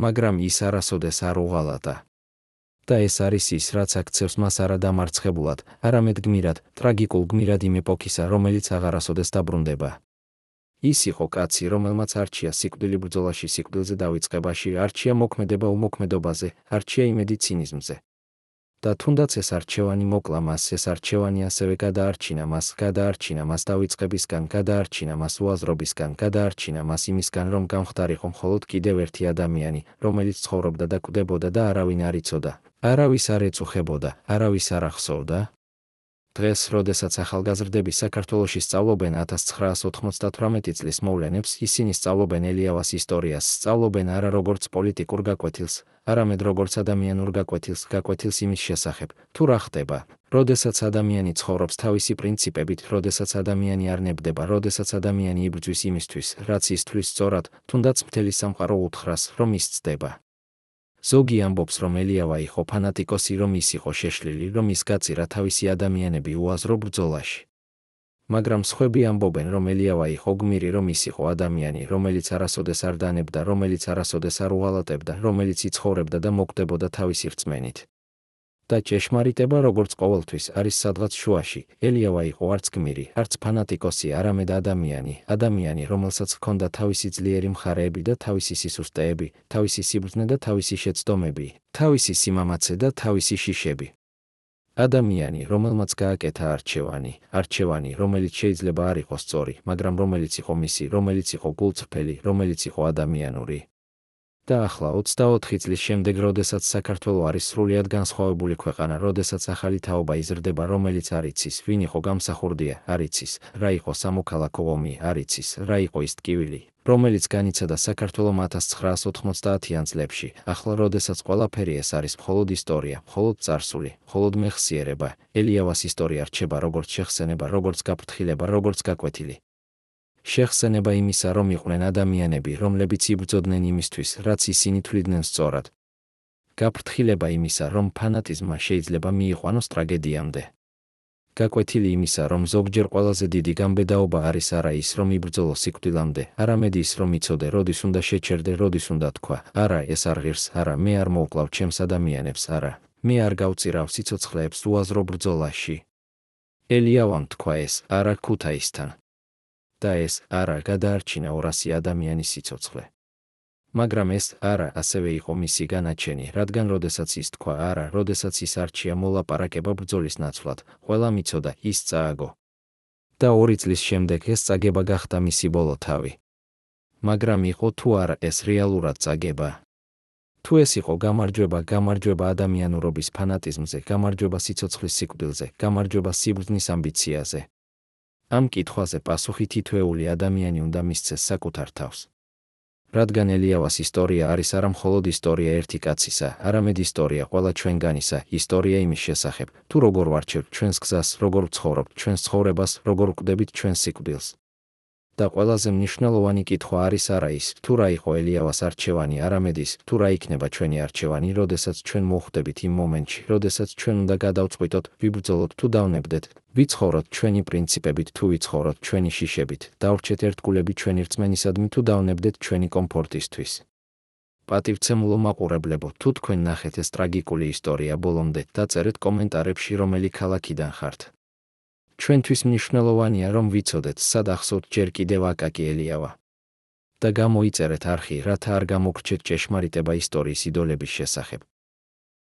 მაგრამ ის არასოდეს არ უღალატა. და ეს არის ის, რაც აქცევს მას არა დამარცხებულად, არამედ გმირად, ტრაგიკულ გმირად იმ ეპოქისა, რომელიც აღარასოდეს დაბრუნდება. ის იყო კაცი, რომელმაც არჩია სიკვდილი ბრძოლაში სიკვდილზე დავიწყებაში, არჩია მოქმედება უმოქმედობაზე, არჩია იმედი ცინიზმზე. და თუნდაც ეს არჩევანი მოკლა მას, ეს არჩევანი ასევე გადაარჩინა მას დავიწყებისგან, გადაარჩინა მას უაზრობისგან, გადაარჩინა მას იმისგან, რომ გამხდარიყო მხოლოდ კიდევ ერთი ადამიანი, რომელიც ცხოვრობდა და კვდებოდა და არავინ არ იცოდა, არავის არ ეწუხებოდა, არავის არ ახსოვდა. დღეს, როდესაც ახალგაზრდები საქართველოში სწავლობენ 1998 წლის მოვლენებს, ისინი სწავლობენ ელიავას ისტორიას, სწავლობენ არა როგორც პოლიტიკურ გაკვეთილს, არამედ როგორც ადამიანურ გაკვეთილს იმის შესახებ, თუ რა ხდება, როდესაც ადამიანი ცხოვრობს თავისი პრინციპებით, როდესაც ადამიანი არ ნებდება, როდესაც ადამიანი იბრძვის იმისთვის, რაც ისთვის სწორად, თუნდაც მთელი სამყარო უთხრას, რომ ის ცდება. ზოგი ამბობს, რომ ელიავა იყო ფანატიკოსი, რომ ის იყო შეშლილი, რომ ის გაწირა თავისი ადამიანები უაზრო ბრძოლაში. მაგრამ სხვები ამბობენ, რომ ელიავა იყო გმირი, რომ ის იყო ადამიანი, რომელიც არასოდეს არ დანებდა, რომელიც არასოდეს არ უღალატებდა, რომელიც იცხოვრებდა და მოკვდებოდა თავისი რწმენით. და ჭეშმარიტება, როგორც ყოველთვის, არის სადღაც შუაში. ელიავა იყო არც გმირი, არც ფანატიკოსი, არამედ ადამიანი, რომელსაც ჰქონდა თავისი ძლიერი მხარეები და თავისი სისუსტეები, თავისი სიბრძნე და თავისი შეცდომები, თავისი სიმამაცე და თავისი შიშები. ადამიანი, რომელმაც გააკეთა არჩევანი, რომელიც შეიძლება არ იყოს სწორი, მაგრამ რომელიც იყო მისი, რომელიც იყო გულწრფელი, რომელიც იყო ადამიანური. და ახლა 24 წლის შემდეგ, როდესაც საქართველო არის სრულიად განსხვავებული ქვეყანა, როდესაც ახალი თაობა იზრდება, რომელიც არ იცის, ვინ იყო გამსახურდია, არ იცის, რა იყო სამოქალაქო ომი, არ იცის, რა იყო ის ტკივილი, რომელიც განიცადა საქართველომ 1990-იან წლებში. ახლა, როდესაც ყველაფერი ეს არის მხოლოდ ისტორია, მხოლოდ წარსული, მხოლოდ მეხსიერება, ელიავას ისტორია რჩება როგორც შეხსენება, როგორც გაფრთხილება, როგორც გაკვეთილი. შეხსენება იმისა, რომ იყვნენ ადამიანები, რომლებიც იბრძოდნენ იმისთვის, რაც ისინი თვლიდნენ სწორად. გაფრთხილება იმისა, რომ ფანატიზმმა შეიძლება მიიყვანოს ტრაგედიამდე. გაკვეთილი იმისა, რომ ზოგჯერ ყველაზე დიდი გამბედაობა არის არა ის, რომ იბრძოლო სიკვდილამდე, არამედ ის, რომ იცოდე, როდის უნდა შეჩერდე, როდის უნდა თქვა, არა, ეს არ ღირს, არა, მე არ მოვკლავ ჩემს ადამიანებს, არა, მე არ გავწირავ სიცოცხლეებს უაზრო ბრძოლაში. ელიავამ თქვა ეს, არა ქუთაისთან. და ეს არა გადაარჩინა 200 ადამიანის სიცოცხლე. მაგრამ ეს არა ასევე იყო მისი განაჩენი, რადგან როდესაც ის თქვა არა, როდესაც ის არჩია მოლაპარაკება ბრძოლის ნაცვლად, ყველამ იცოდა, ის წააგო. და 2 წლის შემდეგ ეს წაგება გახდა მისი ბოლო თავი. მაგრამ იყო თუ არა ეს რეალურად წაგება. თუ ეს იყო გამარჯვება ადამიანურობის ფანატიზმზე, გამარჯვება სიცოცხლის სიკვდილზე, გამარჯვება სიბრძნის ამბიციაზე. ამ კითხვაზე პასუხი თითოეული ადამიანი უნდა მისცეს საკუთარ თავს. რადგან ელიავას ისტორია არის არა მხოლოდ ისტორია ერთი კაცისა, არამედ ისტორია ყველა ჩვენგანისა, ისტორია იმის შესახებ, თუ როგორ ვარჩევთ ჩვენს გზას, როგორ ვცხოვრობთ ჩვენს ცხოვრებას, როგორ ვკვდებით ჩვენს სიკვდილს. და ყველაზე მნიშვნელოვანი კითხვა არის არა ის, თუ რა იყო ელიავას არჩევანი, არამედ ის, თუ რა იქნება ჩვენი არჩევანი, როდესაც ჩვენ მოხვდებით იმ მომენტში, როდესაც ჩვენ უნდა გადავწყვიტოთ, ვიბრძოლოთ თუ დავნებდეთ, ვიცხოვროთ ჩვენი პრინციპებით თუ ვიცხოვროთ ჩვენი შიშებით, დავრჩეთ ერთგულები ჩვენი რწმენისადმი თუ დავნებდეთ ჩვენი კომფორტისთვის. პატივცემულო მაყურებლებო, თუ თქვენ ნახეთ ეს ტრაგიკული ისტორია ბოლომდე, დაწერეთ კომენტარებში რომელი ქალაქიდან ხართ. ჩვენთვის მნიშვნელოვანია რომ ვიცოდეთ, სად ახსოვთ ჯერ კიდევ აკაკი ელიავა. და გამოიწერეთ არხი, რათა არ გამოგრჩეთ ჭეშმარიტება ისტორიის იდოლების შესახებ.